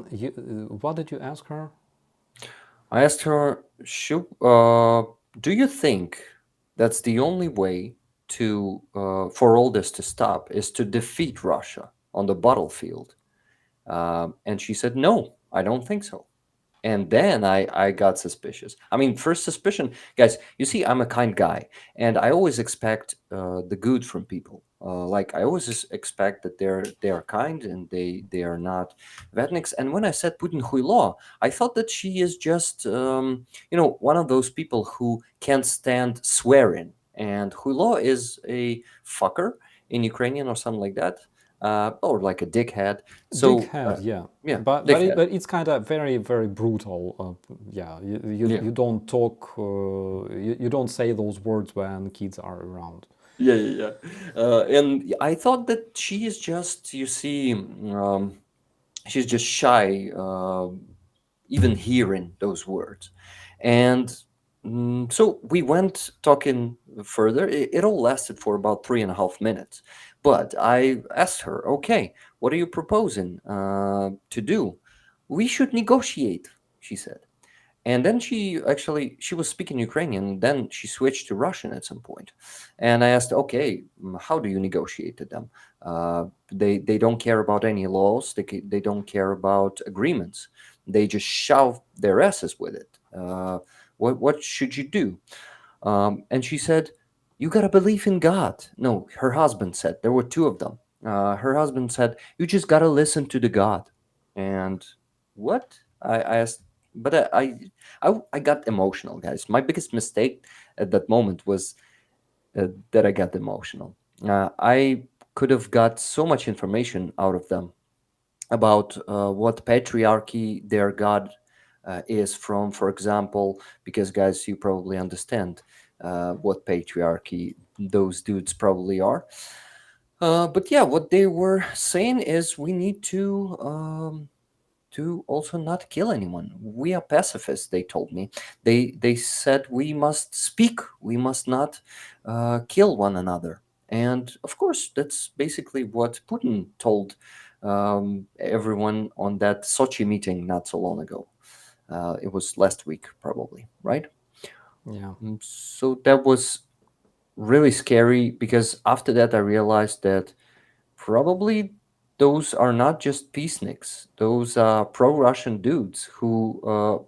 what did you ask her?
I asked her, do you think that's the only way to for all this to stop is to defeat Russia on the battlefield? And she said, no, I don't think so. And then I got suspicious. I mean, first suspicion, guys, you see, I'm a kind guy, and I always expect the good from people. Like I always expect that they are kind and they are not Vatniks. And when I said Putin huilo, I thought that she is just one of those people who can't stand swearing. And huilo is a fucker in Ukrainian or something like that, or like a dickhead. So
Dickhead, yeah,
yeah,
but
dickhead.
it's kind of very very brutal. Yeah,
Yeah.
you don't talk, you don't say those words when kids are around.
Yeah, yeah, yeah. And I thought that she is just, you see, she's just shy, even hearing those words. And so we went talking further. It all lasted for about 3.5 minutes. But I asked her, okay, what are you proposing to do? We should negotiate, she said. And then she was speaking Ukrainian. Then she switched to Russian at some point, and I asked, "Okay, how do you negotiate with them? They don't care about any laws. They don't care about agreements. They just shove their asses with it. What should you do?" And she said, "You gotta believe in God." No, her husband said there were two of them. Her husband said, "You just gotta listen to the God." And what I asked, but I got emotional, guys. My biggest mistake at that moment was that I got emotional. I could have got so much information out of them about what patriarchy their God is from, for example, because guys, you probably understand what patriarchy those dudes probably are. But yeah, what they were saying is we need to also not kill anyone. We are pacifists, they told me. They said we must speak, we must not kill one another. And of course, that's basically what Putin told everyone on that Sochi meeting not so long ago. It was last week, probably, right?
Yeah,
So that was really scary because after that, I realized that probably those are not just peaceniks. Those are pro-Russian dudes who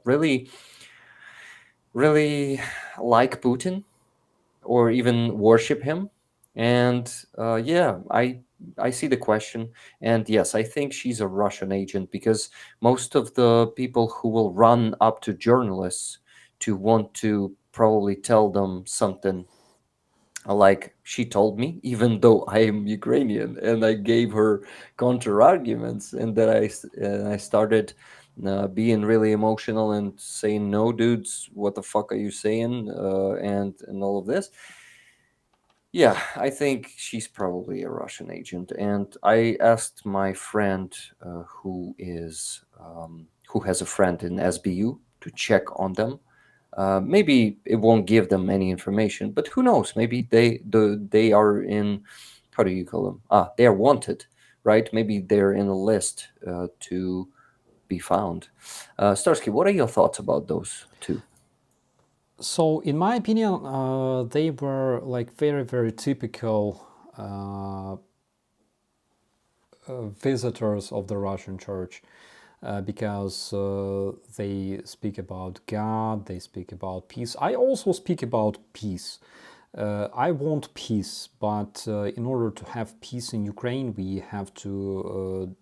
really like Putin or even worship him. And yeah, I see the question, and yes, I think she's a Russian agent because most of the people who will run up to journalists to want to probably tell them something Like she told me, even though I am Ukrainian, and I gave her counter arguments, and that I started being really emotional and saying, "No, dudes, what the fuck are you saying?" And all of this. Yeah, I think she's probably a Russian agent, and I asked my friend, who has a friend in SBU, to check on them. Maybe it won't give them any information, but who knows? Maybe they are in, how do you call them? They are wanted, right? Maybe they're in a list to be found. Starsky, what are your thoughts about those two?
So, in my opinion, they were like very, very typical visitors of the Russian church, because they speak about God, they speak about peace. I also speak about peace. I want peace, but in order to have peace in Ukraine, we have to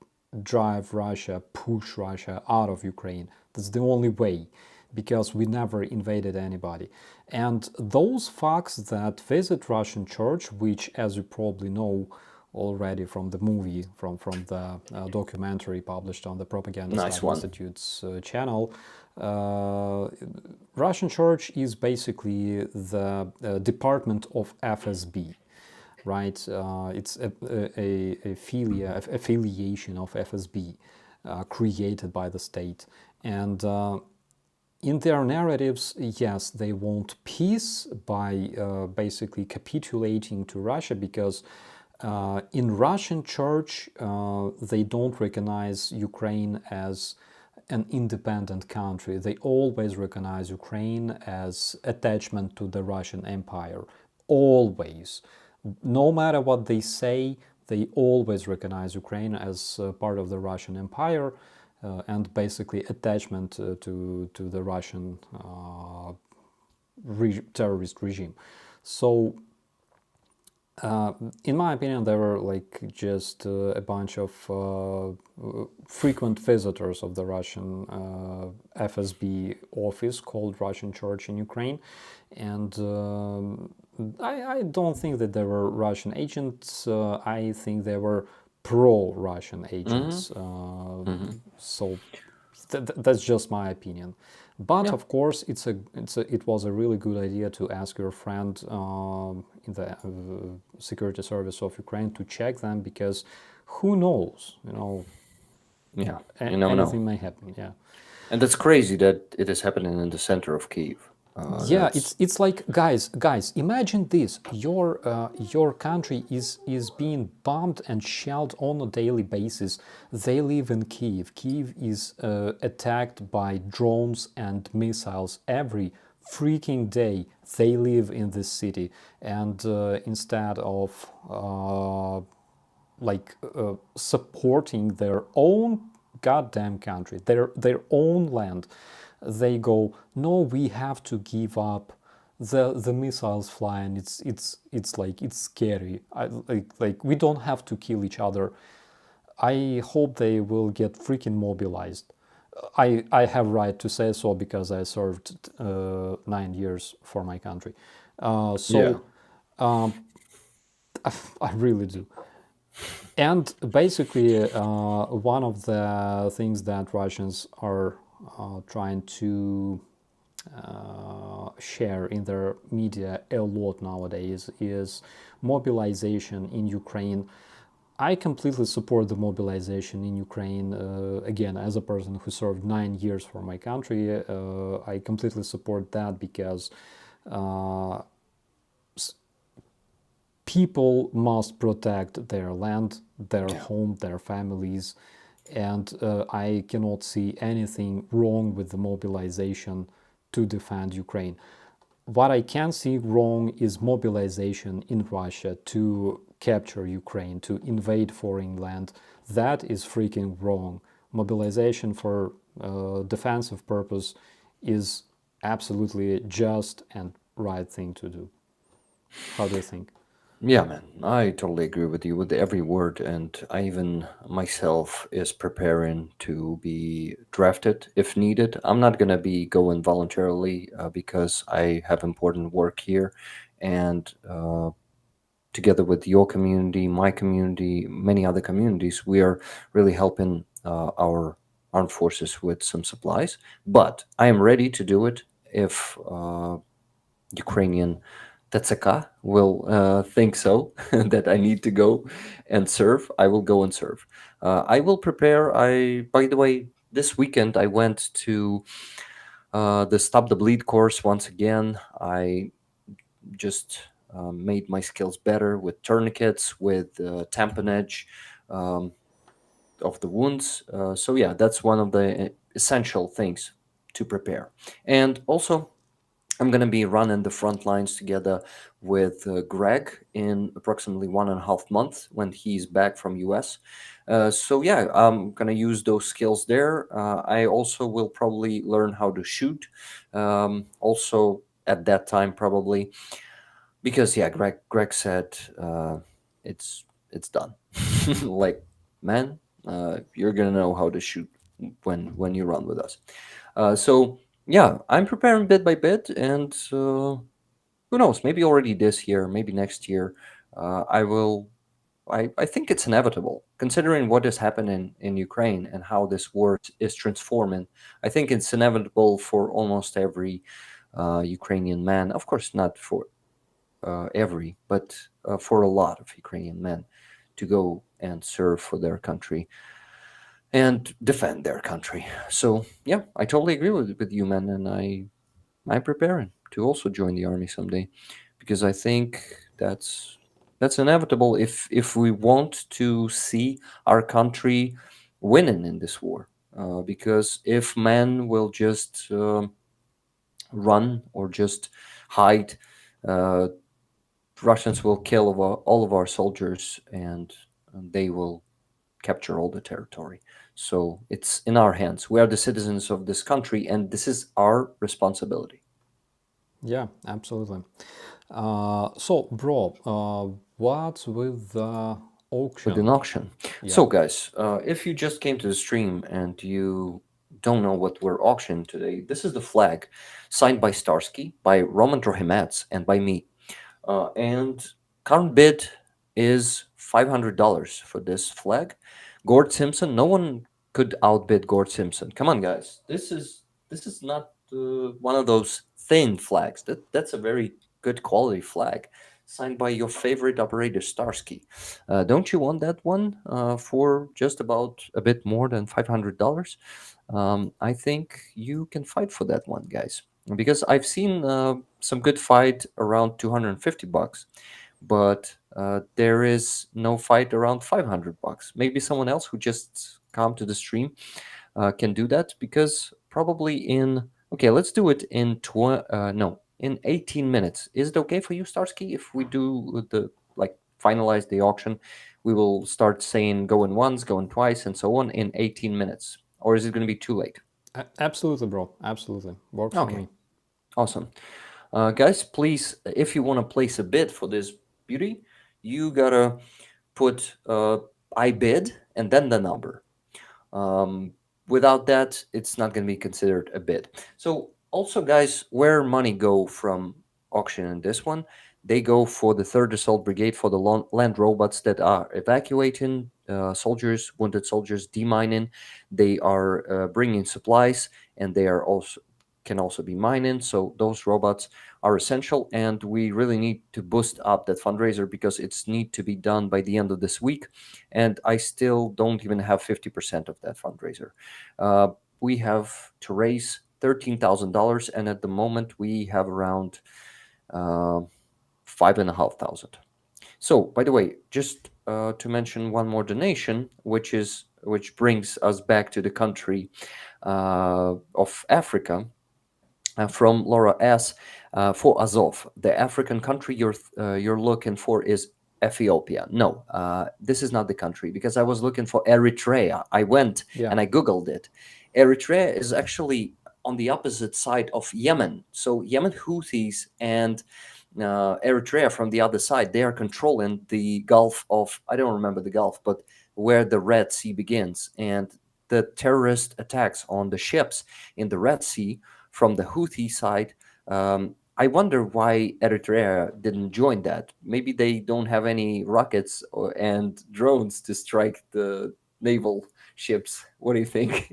drive Russia, push Russia out of Ukraine. That's the only way, because we never invaded anybody. And those folks that visit Russian church, which, as you probably know already from the movie, from the documentary published on the Propaganda
Nice
Study
one.
Institute's channel, Russian church is basically the department of FSB, right? It's affiliation of FSB created by the state. And in their narratives, yes, they want peace by basically capitulating to Russia, because in Russian church, they don't recognize Ukraine as an independent country. They always recognize Ukraine as attachment to the Russian Empire. Always. No matter what they say, they always recognize Ukraine as part of the Russian Empire, and basically attachment to the Russian terrorist regime. So in my opinion, they were like just a bunch of frequent visitors of the Russian FSB office called Russian Church in Ukraine, and I don't think that they were Russian agents. I think they were pro-Russian agents. So that's just my opinion. But
Yeah.
of course, it was a really good idea to ask your friend in the security service of Ukraine to check them, because who knows,
Yeah, you never know.
anything may happen. Yeah.
And that's crazy that it is happening in the center of Kiev.
Yeah,
That's
it's like, guys, imagine this: your country is being bombed and shelled on a daily basis. They live in Kiev. Kiev is attacked by drones and missiles every freaking day. They live in this city, and instead of supporting their own goddamn country, their own land, they go, no, we have to give up. The missiles flying, it's like, it's scary. Like we don't have to kill each other. I hope they will get freaking mobilized. I have right to say so, because I served 9 years for my country.
yeah.
So I really do. And basically, one of the things that Russians are trying to share in their media a lot nowadays is mobilization in Ukraine. I completely support the mobilization in Ukraine. Again, as a person who served 9 years for my country, I completely support that, because people must protect their land, their home, their families, and I cannot see anything wrong with the mobilization to defend Ukraine. What I can see wrong is mobilization in Russia to capture Ukraine, to invade foreign land. That is freaking wrong. Mobilization for defensive purpose is absolutely just and right thing to do. How do you think?
Yeah, man, I totally agree with you with every word, and I even myself is preparing to be drafted if needed. I'm not gonna be going voluntarily because I have important work here, and together with your community, my community, many other communities, we are really helping our armed forces with some supplies. But I am ready to do it if Ukrainian Tetsaka will think so that I need to go and serve. I will go and serve. I will prepare. By the way, this weekend I went to the Stop the Bleed course once again. I just made my skills better with tourniquets, with tamponage um, of the wounds. So yeah, that's one of the essential things to prepare. And also, I'm going to be running the front lines together with Greg in approximately 1.5 months when he's back from US. So yeah, I'm going to use those skills there. I also will probably learn how to shoot. Also at that time probably because yeah, Greg said it's done. Like, man, you're gonna know how to shoot when you run with us. So yeah, I'm preparing bit by bit, and who knows? Maybe already this year, maybe next year, I will. I think it's inevitable, considering what is happening in Ukraine and how this war is transforming. I think it's inevitable for almost every Ukrainian man. Of course, not for every, but for a lot of Ukrainian men to go and serve for their country and defend their country. So yeah, I totally agree with you, man, and I'm preparing to also join the army someday because I think that's inevitable if we want to see our country winning in this war. Because if men will just run or just hide, uh, Russians will kill all of our soldiers and they will capture all the territory. So it's in our hands. We are the citizens of this country, and this is our responsibility.
Yeah, absolutely. So, bro, what's with the
With an
auction?
auction.
Yeah.
So, guys, if you just came to the stream and you don't know what we're auctioning today, this is the flag signed by Starsky, by Roman Trohimats, and by me. And current bid is $500 for this flag. Gord Simpson, no one could outbid Gord Simpson. Come on, guys, this is not one of those thin flags. That's a very good quality flag, signed by your favorite operator Starsky. Don't you want that one for just about a bit more than $500? I think you can fight for that one, guys, because I've seen some good fight around 250 bucks, but there is no fight around 500 bucks. Maybe someone else who just come to the stream can do that because probably in okay, let's do it in no, in 18 minutes. Is it okay for you, Starsky, if we do the like finalize the auction? We will start saying going once, going twice, and so on in 18 minutes. Or is it going to be too late?
Absolutely, bro. Absolutely. Works for
Okay,
me.
awesome. Guys, please, if you want to place a bid for this beauty, you gotta put I bid and then the number. Um, Without that, it's not going to be considered a bid. So also, guys, where money go from auction in this one, they go for the Third Assault Brigade for the land robots that are evacuating soldiers, wounded soldiers, demining. They are bringing supplies, and they are also can also be mining. So those robots are essential, and we really need to boost up that fundraiser because it's need to be done by the end of this week, and I still don't even have 50% of that fundraiser. We have to raise $13,000, and at the moment we have around 5,500. So, by the way, just to mention one more donation, which brings us back to the country of Africa, from Laura S. For Azov, the African country you're looking for is Ethiopia. No, this is not the country because I was looking for Eritrea. I went
Yeah.
and I googled it. Eritrea is actually on the opposite side of Yemen. So Yemen Houthis and Eritrea from the other side, they are controlling the Gulf of, I don't remember the Gulf, but where the Red Sea begins. And the terrorist attacks on the ships in the Red Sea from the Houthi side I wonder why Eritrea didn't join that. Maybe they don't have any rockets and drones to strike the naval ships. What do you think?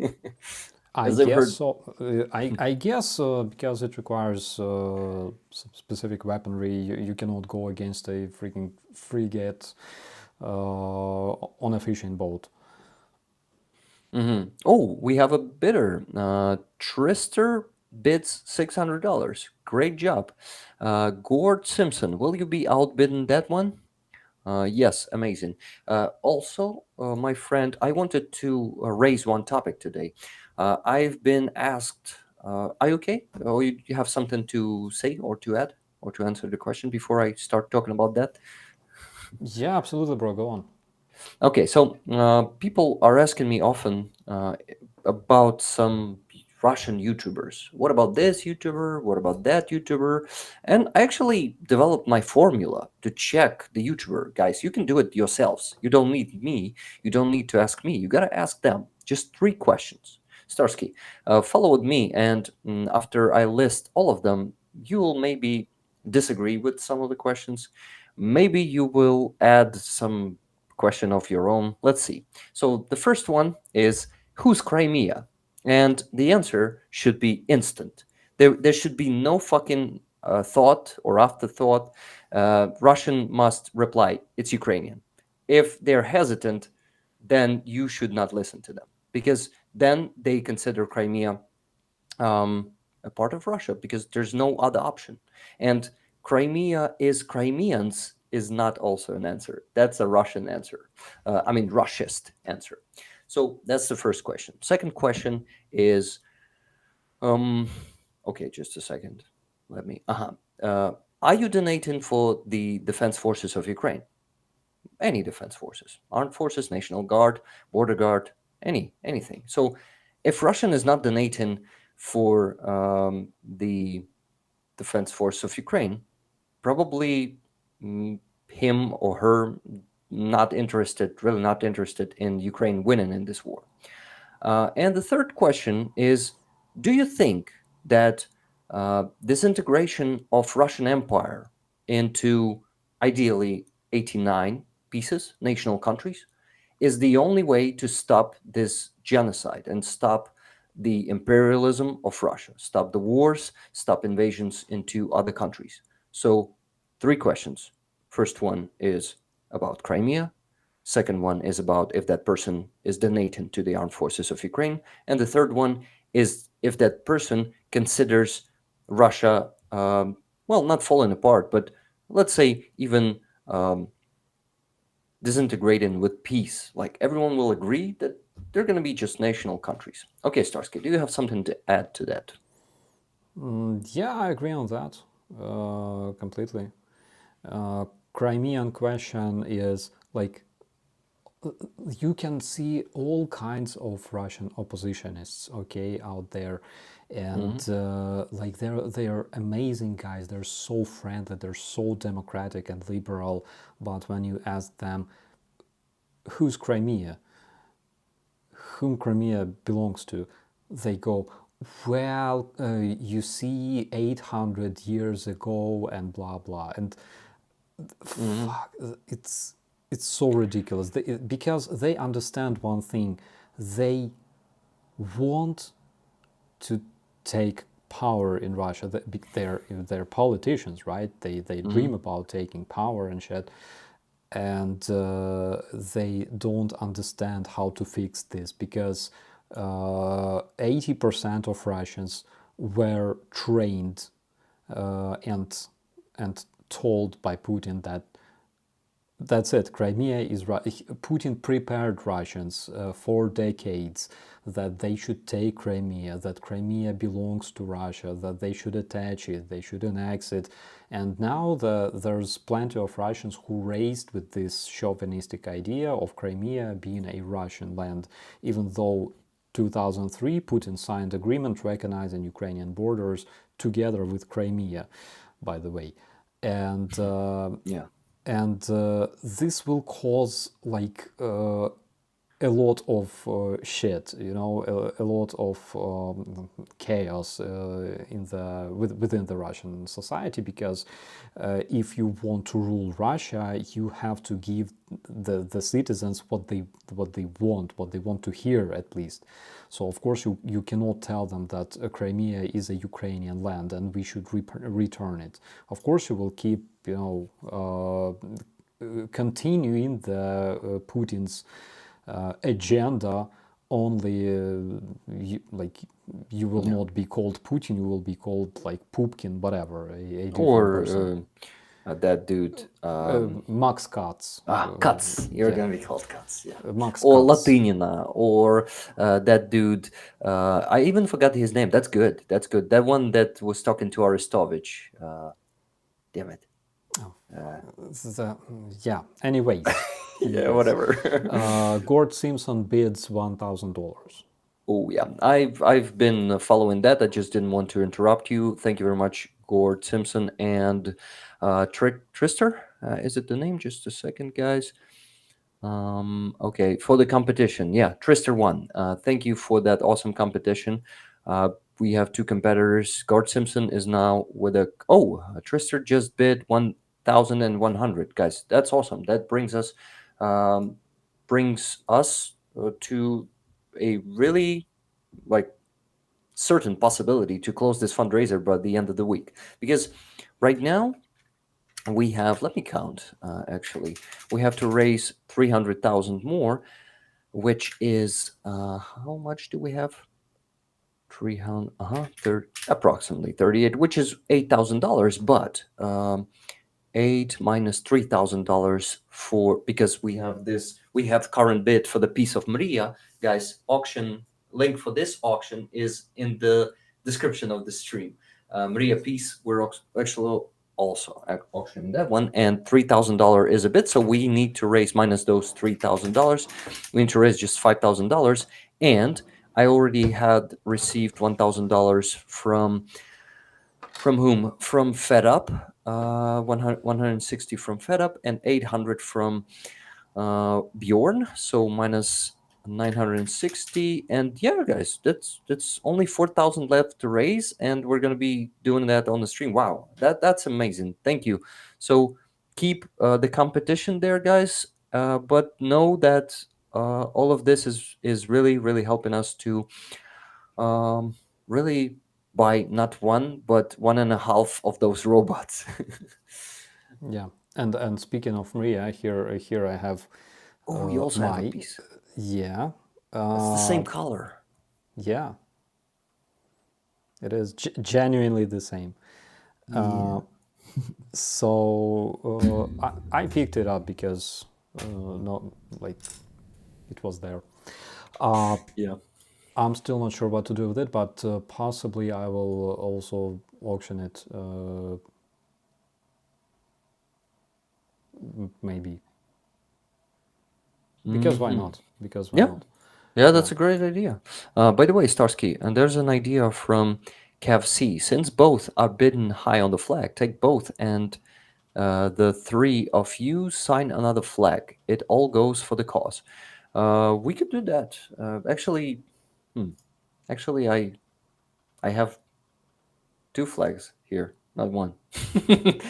I
As I've
guess
heard.
so. I guess because it requires some specific weaponry, you cannot go against a freaking frigate on a fishing boat.
Oh, we have a bidder. Trister bids $600. Great job. Gord Simpson, will you be outbidden that one? Yes, amazing. Also, my friend, I wanted to raise one topic today. I've been asked, are you okay? Or you have something to say or to add or to answer the question before I start talking about that?
Yeah, absolutely, bro. Go on.
Okay, so people are asking me often about some Russian YouTubers. What about this YouTuber? What about that YouTuber? And I actually developed my formula to check the YouTuber. Guys, you can do it yourselves. You don't need me. You don't need to ask me. You got to ask them. Just 3 questions. Starsky, follow with me, and after I list all of them, you'll maybe disagree with some of the questions. Maybe you will add some question of your own. Let's see. So the first one is, who's Crimea? And the answer should be instant. There should be no fucking thought or afterthought. Russian must reply, it's Ukrainian. If they're hesitant, then you should not listen to them, because then they consider Crimea a part of Russia, because there's no other option. And Crimea is Crimeans is not also an answer. That's a Russian answer. I mean, Russist answer. So that's the first question. Second question is, um, okay, just a second. Let me. Are you donating for the defense forces of Ukraine? Any defense forces, armed forces, National Guard, border guard, anything. So if Russian is not donating for the defense force of Ukraine, probably him or her not interested, really not interested in Ukraine winning in this war. And the third question is, do you think that disintegration of Russian Empire into ideally 89 pieces, national countries, is the only way to stop this genocide and stop the imperialism of Russia, stop the wars, stop invasions into other countries? So, 3 questions. First one is about Crimea. Second one is about if that person is donating to the armed forces of Ukraine. And the third one is if that person considers Russia, well, not falling apart, but let's say even disintegrating with peace. Like everyone will agree that they're going to be just national countries. Okay, Starsky, do you have something to add to that?
Yeah, I agree on that completely. Crimean question is like you can see all kinds of Russian oppositionists, okay, out there, and like they're amazing guys. They're so friendly, they're so democratic and liberal. But when you ask them, who's Crimea, whom Crimea belongs to, they go, well, you see, 800 years ago, and blah blah, and fuck, it's so ridiculous because they understand one thing: they want to take power in Russia. They're politicians, right? They dream about taking power and shit, and they don't understand how to fix this because 80% of Russians were trained and told by Putin that that's it. Crimea is Putin prepared Russians for decades that they should take Crimea, that Crimea belongs to Russia, that they should attach it, they should annex it. And now there's plenty of Russians who raised with this chauvinistic idea of Crimea being a Russian land, even though 2003 Putin signed agreement recognizing Ukrainian borders together with Crimea, by the way. And
Yeah.
and this will cause like a lot of shit, you know, a lot of chaos within the Russian society, because if you want to rule Russia, you have to give the citizens what they want to hear, at least. So of course you cannot tell them that Crimea is a Ukrainian land and we should return it. Of course you will keep, you know, continuing the Putin's agenda. Only you will not be called Putin, you will be called like Pupkin, whatever, a different person.
That dude.
Max Katz.
Katz. You're
yeah.
gonna be called Katz. Yeah.
Max
Or
Katz.
Latinina, or that dude. I even forgot his name. That's good. That's good. That one that was talking to Arestovich. Damn it.
Yeah. Anyways.
Yeah, whatever.
Gord Simpson bids $1,000.
Oh yeah, I've been following that. I just didn't want to interrupt you. Thank you very much, Gord Simpson and Trister. Is it the name? Just a second, guys. Okay, for the competition, yeah, Trister won. Thank you for that awesome competition. We have two competitors. Gord Simpson is now with a Trister just bid 1,100, guys. That's awesome. That brings us to a really like certain possibility to close this fundraiser by the end of the week, because right now we have, let me count, actually we have to raise 300,000 more, which is how much do we have? 300 approximately 38, which is $8,000, but 8 minus $3,000 for, because we have current bid for the piece of Maria, guys. Auction link for this auction is in the description of the stream. Maria piece, we're actually also auctioning that one, and $3,000 is a bid, so we need to raise, minus those $3,000, we need to raise just $5,000. And I already had received $1,000 from whom? From Fed Up, 160 from Fed Up, and 800 from Bjorn. So minus 960, and yeah, guys, that's only 4,000 left to raise, and we're gonna be doing that on the stream. Wow, that's amazing. Thank you. So keep the competition there, guys. But know that all of this is really helping us to really buy not one but 1.5 of those robots.
Yeah, and speaking of Maria, here I have.
Oh, you also have a
my
piece.
Yeah.
It's the same color.
Yeah. It is genuinely the same. So I picked it up because not like it was there.
Yeah.
I'm still not sure what to do with it, but possibly I will also auction it. Maybe. Because why not? Because why
Yeah.
not?
Yeah, that's a great idea. By the way, Starsky, and there's an idea from Cav C. Since both are bidden high on the flag, take both, and the three of you sign another flag. It all goes for the cause. We could do that. Actually, I have two flags here, not one.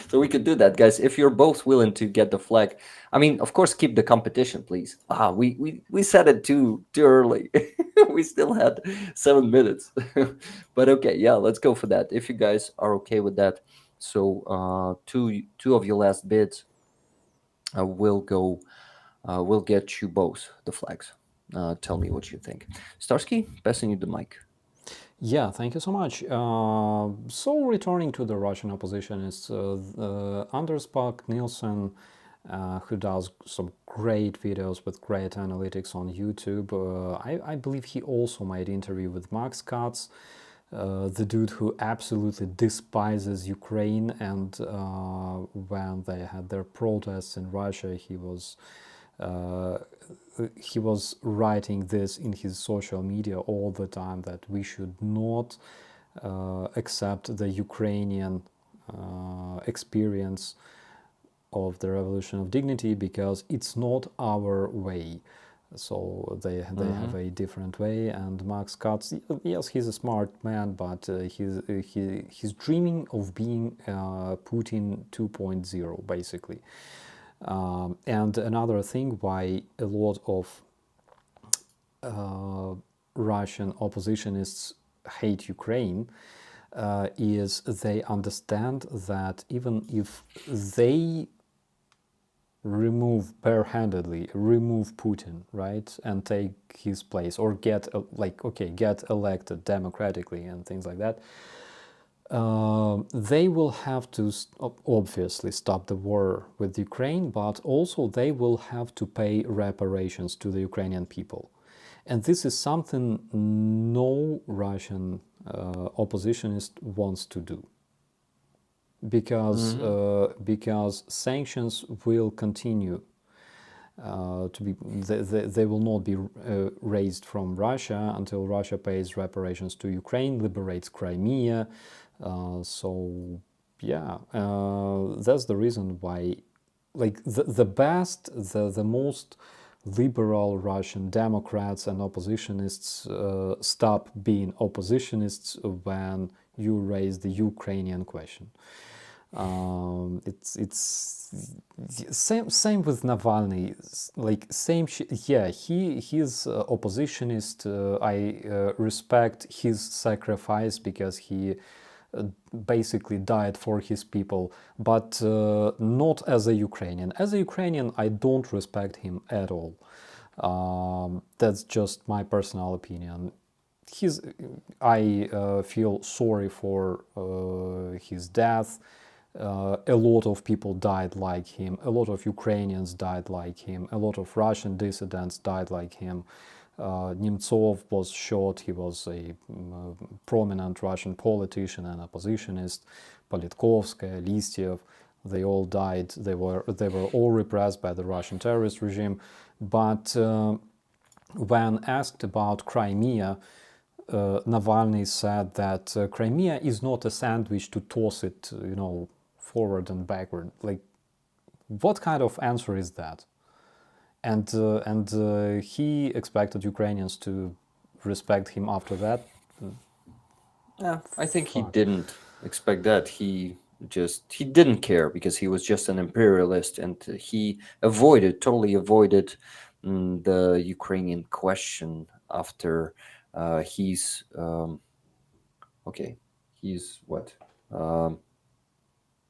So we could do that, guys. If you're both willing to get the flag, I mean, of course, keep the competition, please. We said it too early. We still had 7 minutes, but okay, yeah, let's go for that. If you guys are okay with that, so two of your last bids will go. Will get you both the flags. Tell me what you think, Starsky. Passing you the mic.
Yeah, thank you so much. So returning to the Russian opposition is Anders Pak Nielsen, who does some great videos with great analytics on YouTube. I believe he also made an interview with Max Katz, the dude who absolutely despises Ukraine, and when they had their protests in Russia, he was writing this in his social media all the time, that we should not accept the Ukrainian experience of the Revolution of Dignity, because it's not our way. So they have a different way. And Max Katz, yes, he's a smart man, but he's dreaming of being Putin 2.0 basically. And another thing why a lot of Russian oppositionists hate Ukraine is they understand that even if they barehandedly remove Putin, right, and take his place, or get elected democratically and things like that, they will have to obviously stop the war with Ukraine, but also they will have to pay reparations to the Ukrainian people. And this is something no Russian oppositionist wants to do, because sanctions will continue to be. They will not be raised from Russia until Russia pays reparations to Ukraine, liberates Crimea. So yeah, that's the reason why, like the best, the most liberal Russian Democrats and oppositionists stop being oppositionists when you raise the Ukrainian question. It's same with Navalny, like same yeah, he's oppositionist. I respect his sacrifice because he basically died for his people, but not as a Ukrainian. As a Ukrainian, I don't respect him at all. That's just my personal opinion. I feel sorry for his death. A lot of people died like him. A lot of Ukrainians died like him. A lot of Russian dissidents died like him. Nemtsov was shot. He was a prominent Russian politician and oppositionist. Politkovskaya, Listyev, they all died. They were all repressed by the Russian terrorist regime. But when asked about Crimea, Navalny said that Crimea is not a sandwich to toss it, forward and backward. Like, what kind of answer is that? And he expected Ukrainians to respect him after that.
Yeah, I think he didn't expect that. He didn't care because he was just an imperialist, and he totally avoided the Ukrainian question after he's what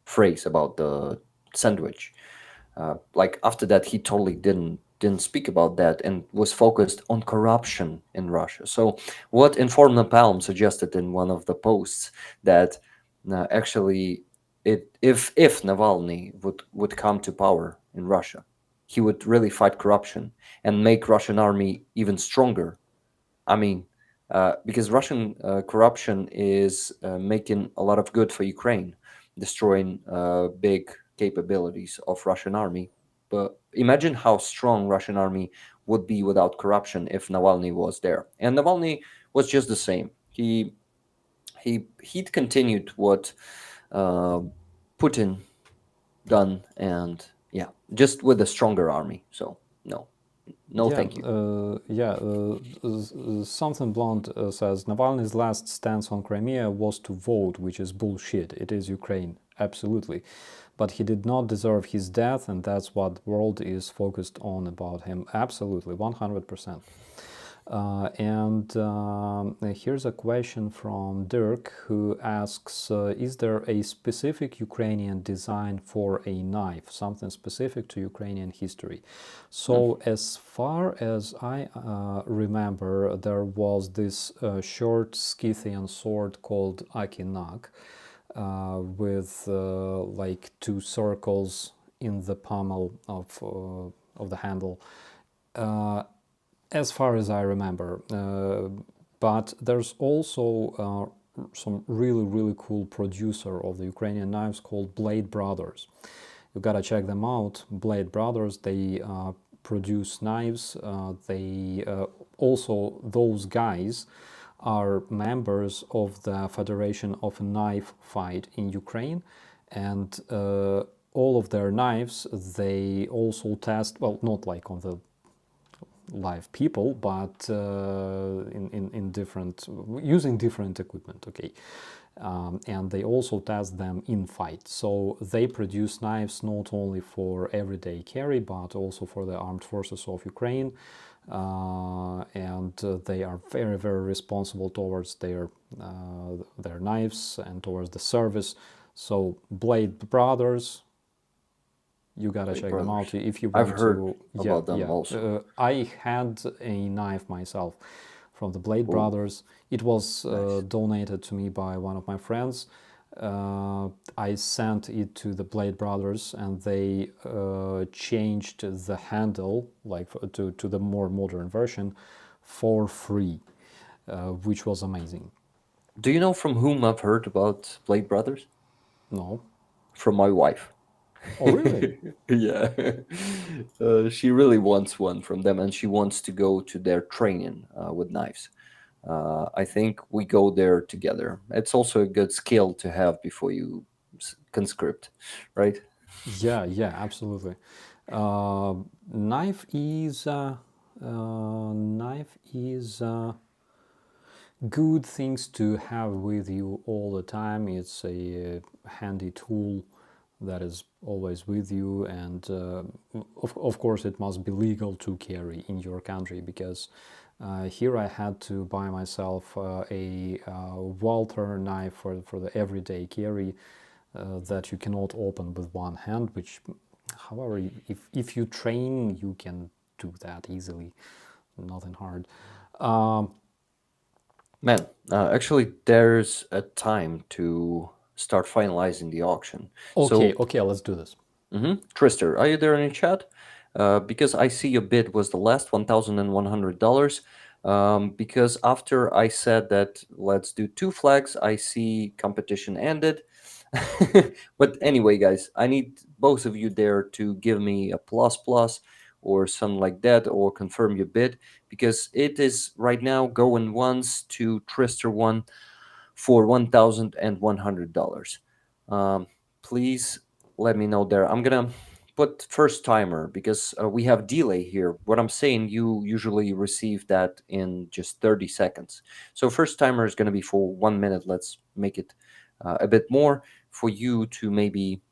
phrase about the sandwich. Like after that, he totally didn't speak about that and was focused on corruption in Russia. So what Informed Napalm suggested in one of the posts, that actually if Navalny would come to power in Russia, he would really fight corruption and make Russian army even stronger. I mean, because Russian corruption is making a lot of good for Ukraine, destroying big capabilities of Russian army. But imagine how strong Russian army would be without corruption if Navalny was there. And Navalny was just the same. He'd continued what Putin done, and yeah, just with a stronger army. So no,
yeah,
thank you.
Something Blonde says Navalny's last stance on Crimea was to vote, which is bullshit. It is Ukraine, absolutely. But he did not deserve his death, and that's what the world is focused on about him. Absolutely, 100%. Here's a question from Dirk, who asks, is there a specific Ukrainian design for a knife, something specific to Ukrainian history? So as far as I remember, there was this short Scythian sword called Akinak, with like two circles in the pommel of the handle. As far as I remember, but there's also some really cool producer of the Ukrainian knives called Blade Brothers. You gotta check them out. Blade Brothers, they produce knives. They also, those guys are members of the Federation of Knife Fight in Ukraine, and all of their knives, they also test, well, not like on the live people, but in different, using different equipment. Okay. And they also test them in fight. So they produce knives not only for everyday carry, but also for the armed forces of Ukraine. And they are very, very responsible towards their knives and towards the service. So Blade Brothers, you gotta check them out if you want
I've heard
to.
about them also.
I had a knife myself from the Blade Brothers. It was donated to me by one of my friends. I sent it to the Blade Brothers, and they changed the handle, like to the more modern version, for free, which was amazing.
Do you know from whom I've heard about Blade Brothers?
No.
From my wife.
Oh, really?
Yeah. She really wants one from them, and she wants to go to their training with knives. I think we go there together. It's also a good skill to have before you conscript, right?
Yeah, yeah, absolutely. Knife is good things to have with you all the time. It's a handy tool that is always with you, and of course it must be legal to carry in your country, because here I had to buy myself a Walther knife for the everyday carry that you cannot open with one hand, which, however, if you train, you can do that easily, nothing hard.
Man, actually, there's a time to start finalizing the auction.
Okay,
So,
okay, let's do this.
Trister, are you there in the chat? Because I see your bid was the last $1,100. Because after I said that let's do two flags, I see competition ended. But anyway, guys, I need both of you there to give me a plus plus or something like that, or confirm your bid, because it is right now going once to Trister one for $1,100. Please let me know there. I'm gonna put first timer because we have delay here. What I'm saying, you usually receive that in just 30 seconds. So first timer is gonna be for 1 minute. Let's make it a bit more for you to maybe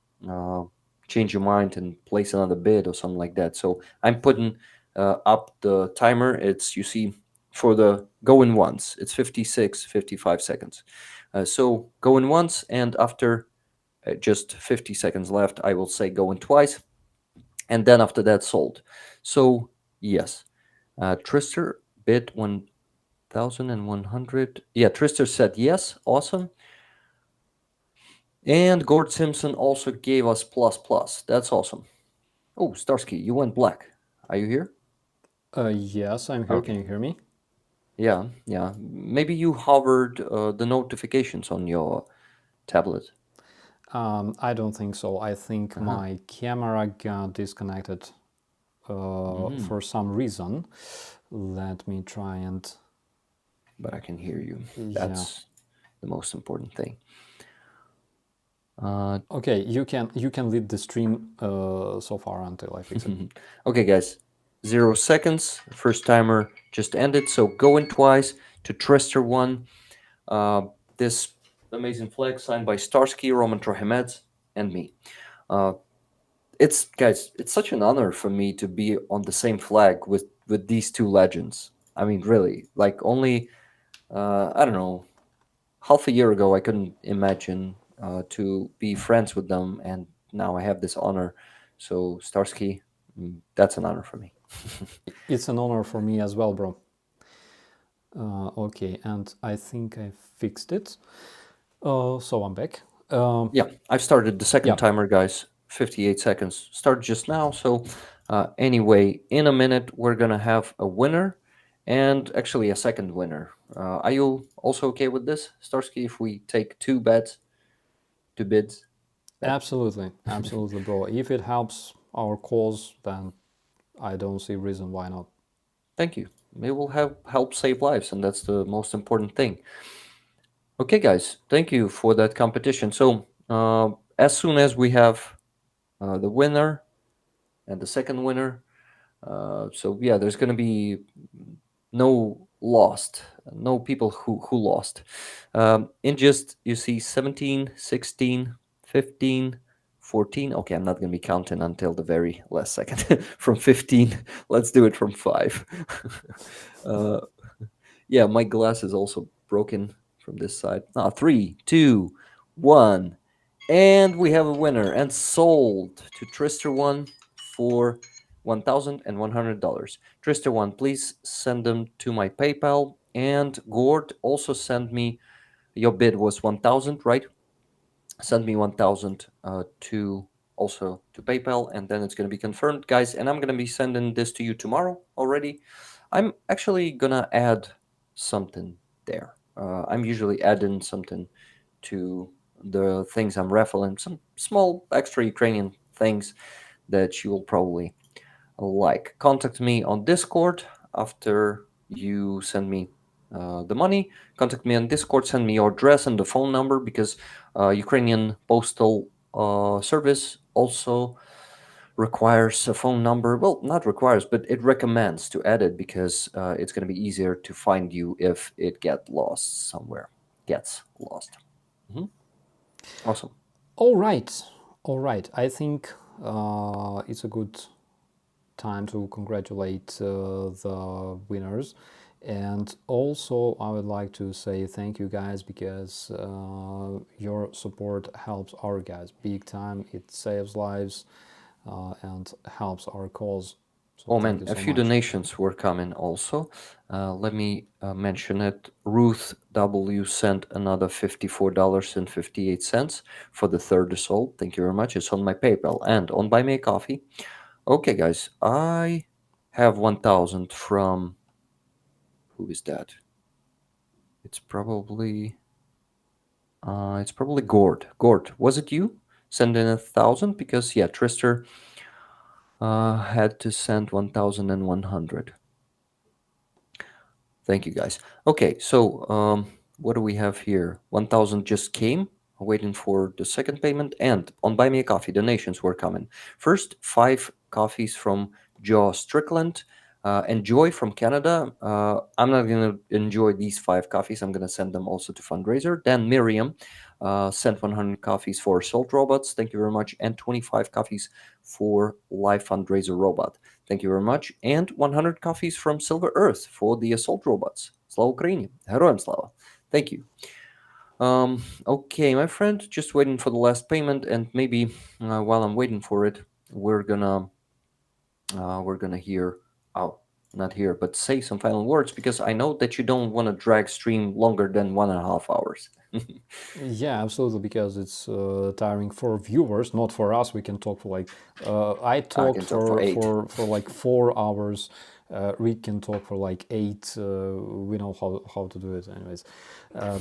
change your mind and place another bid or something like that. So I'm putting up the timer. It's, you see, for the going once, it's 55 seconds. So going once, and after just 50 seconds left, I will say going twice, and then after that, sold. So yes, Trister bid 1,100. Yeah, Trister said yes. Awesome. And Gord Simpson also gave us plus plus. That's awesome. Oh, Starsky, you went black. Are you here?
Yes, I'm here.
Okay.
Can you hear me?
Yeah, yeah. Maybe you hovered the notifications on your tablet.
I don't think so. I think my camera got disconnected for some reason. Let me try and.
But I can hear you.
Yeah.
That's the most important thing.
Okay, you can lead the stream so far until I fix it.
Okay, guys. 0 seconds. First timer just ended. So going twice to Trister one. This amazing flag signed by Starsky, Roman Trohimedz, and me. It's, guys, it's such an honor for me to be on the same flag with these two legends. I mean, really, like only I don't know, half a year ago I couldn't imagine to be friends with them, and now I have this honor. So Starsky, that's an honor for me.
It's an honor for me as well, bro. Okay, and I think I fixed it. So I'm back.
Yeah, I've started the second
Yeah.
timer, guys. 58 seconds. Start just now. So anyway, in a minute we're gonna have a winner, and actually a second winner. Are you also okay with this, Starsky, if we take two bets, two bids?
Absolutely, absolutely, bro. If it helps our cause, then I don't see reason why not.
Thank you. It will help save lives, and that's the most important thing. Okay, guys, thank you for that competition. So as soon as we have the winner and the second winner, So yeah, there's gonna be no lost, no people who lost. In just you see 17, 16, 15, 14. Okay, I'm not gonna be counting until the very last second. From 15, let's do it from 5. uh, yeah, my glass is also broken from this side. 3, 2, 1. And we have a winner and sold to Trister1 for $1,100. Trister1, please send them to my PayPal. And Gord, also send me, your bid was 1,000, right? Send me 1,000 to also to PayPal, and then it's going to be confirmed, guys. And I'm going to be sending this to you tomorrow already. I'm actually going to add something there. I'm usually adding something to the things I'm raffling, some small extra Ukrainian things that you will probably like. Contact me on Discord after you send me the money. Contact me on Discord, send me your address and the phone number, because Ukrainian postal service also requires a phone number. Well, not requires, but it recommends to add it, because it's going to be easier to find you if it gets lost somewhere. Gets lost. Awesome.
All right, all right. I think it's a good time to congratulate the winners. And also, I would like to say thank you guys, because your support helps our guys big time. It saves lives and helps our cause. So
Oh
thank
man,
you
a
so
few
much.
donations were coming also. Let me mention it. Ruth W sent another $54.58 for the third assault. Thank you very much. It's on my PayPal and on Buy Me a Coffee. Okay, guys, I have 1,000 from, who is that? It's probably Gord. Gord, was it you? Send in 1,000, because yeah, Trister had to send 1,100. Thank you, guys. Okay, so what do we have here? 1,000 just came, waiting for the second payment. And on Buy Me a Coffee, donations were coming. First, 5 coffees from Joe Strickland and Joy from Canada. I'm not going to enjoy these 5 coffees. I'm going to send them also to fundraiser. Then Miriam sent 100 coffees for Assault Robots. Thank you very much. And 25 coffees for Live Fundraiser Robot. Thank you very much. And 100 coffees from Silver Earth for the Assault Robots. Slava Ukraini. Героям слава. Thank you. Okay, my friend, just waiting for the last payment, and maybe while I'm waiting for it, we're gonna hear, oh, not here, but say some final words, because I know that you don't want to drag stream longer than 1.5 hours.
Yeah, absolutely, because it's tiring for viewers, not for us. We can talk for like I
I
talked
can talk for 8.
for like 4 hours. Rick can talk for like 8. We know how to do it, anyways.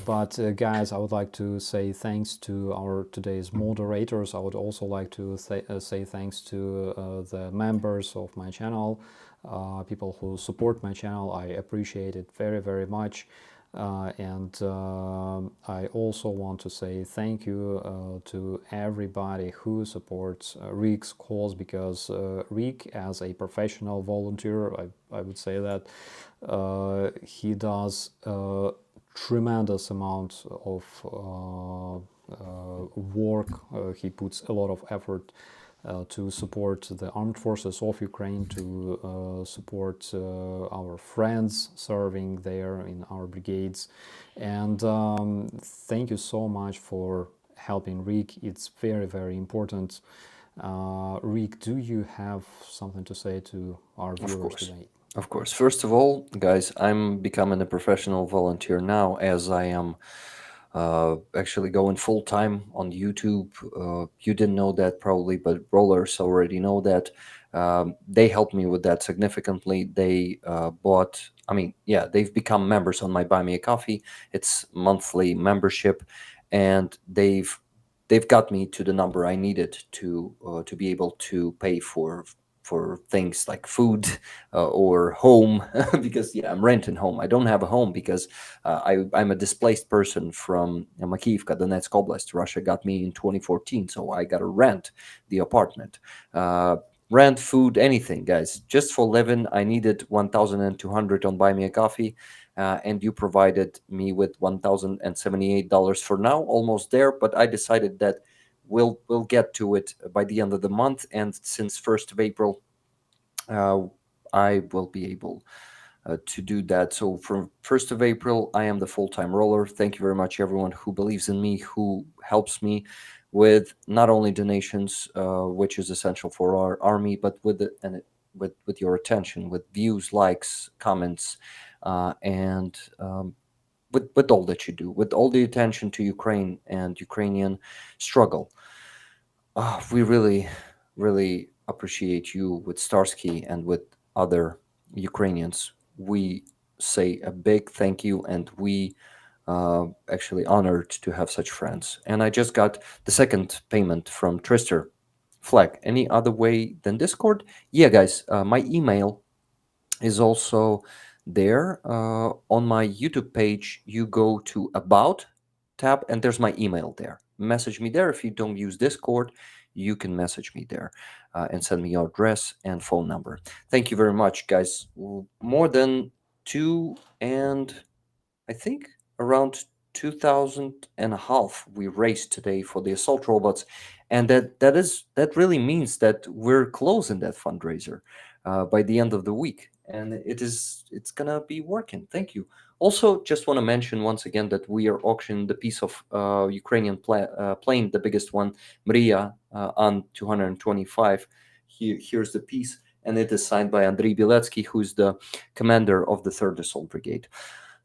But guys, I would like to say thanks to our today's moderators. I would also like to say thanks to the members of my channel, people who support my channel. I appreciate it very, very much. And I also want to say thank you to everybody who supports Rick's cause, because Rick, as a professional volunteer, I would say that he does a tremendous amount of work. He puts a lot of effort to support the armed forces of Ukraine, to support our friends serving there in our brigades. And thank you so much for helping Rick. It's very, very important. Rick, do you have something to say to our viewers today?
Of course. First of all, guys, I'm becoming a professional volunteer now, as I am actually going full time on YouTube. You didn't know that probably, but rollers already know that. They helped me with that significantly. They they've become members on my Buy Me a Coffee. It's monthly membership, and they've got me to the number I needed to be able to pay for things like food or home, because yeah, I'm renting home. I don't have a home because I'm a displaced person from Makivka, Donetsk Oblast. Russia got me in 2014, so I got to rent the apartment. rent, food, anything, guys. Just for living, I needed 1,200 on Buy Me a Coffee, and you provided me with $1,078 for now, almost there. But I decided that we'll get to it by the end of the month, and since 1st of April, uh, I will be able to do that. So from 1st of April, I am the full-time roller. Thank you very much, everyone who believes in me, who helps me with not only donations, which is essential for our army, but with your attention, with views, likes, comments, and with all that you do, with all the attention to Ukraine and Ukrainian struggle. We really, really appreciate you with Starsky and with other Ukrainians. We say a big thank you, and we actually honored to have such friends. And I just got the second payment from Trister Flag. Any other way than Discord? Yeah, guys, my email is also there. On my YouTube page, you go to About tab, and there's my email there. Message me there. If you don't use Discord, you can message me there and send me your address and phone number. Thank you very much, guys. More than two and I think around 2,000 and a half we raised today for the assault robots, and that really means that we're closing that fundraiser by the end of the week, and it's gonna be working. Thank you. Also, just want to mention once again that we are auctioning the piece of Ukrainian plane, the biggest one, Mria, on 225. Here's the piece, and it is signed by Andriy Biletsky, who's the commander of the 3rd Assault Brigade.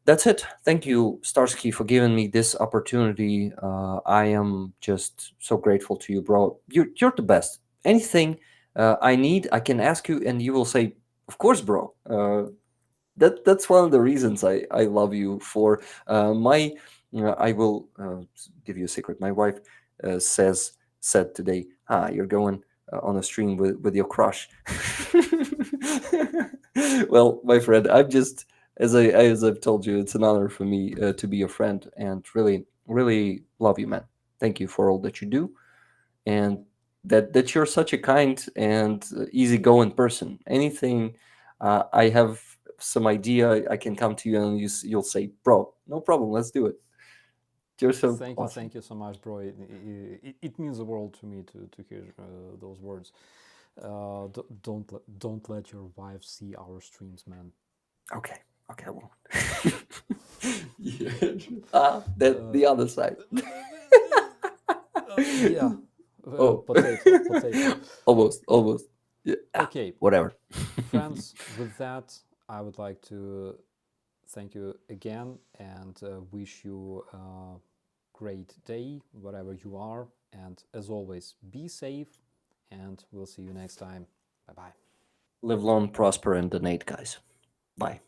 That's it. Thank you, Starsky, for giving me this opportunity. I am just so grateful to you, bro. You're the best. Anything I need, I can ask you, and you will say, "Of course, bro." That's one of the reasons I love you. For my, I will give you a secret. My wife said today, you're going on a stream with your crush." Well, my friend, I'm just as I've told you, it's an honor for me to be your friend, and really, really love you, man. Thank you for all that you do, and that you're such a kind and easygoing person. Anything I have some idea, I can come to you and you'll say, "Bro, no problem, let's do it." You're so awesome.
Thank you so much, bro. It means the world to me to hear those words. Don't let your wife see our streams, man.
Okay, I won't. Yeah. The other side.
Yeah.
Oh.
Potato.
Almost. Yeah.
Okay.
Whatever.
Friends, with that, I would like to thank you again and wish you a great day, wherever you are. And as always, be safe, and we'll see you next time. Bye-bye.
Live long, prosper, and donate, guys. Bye.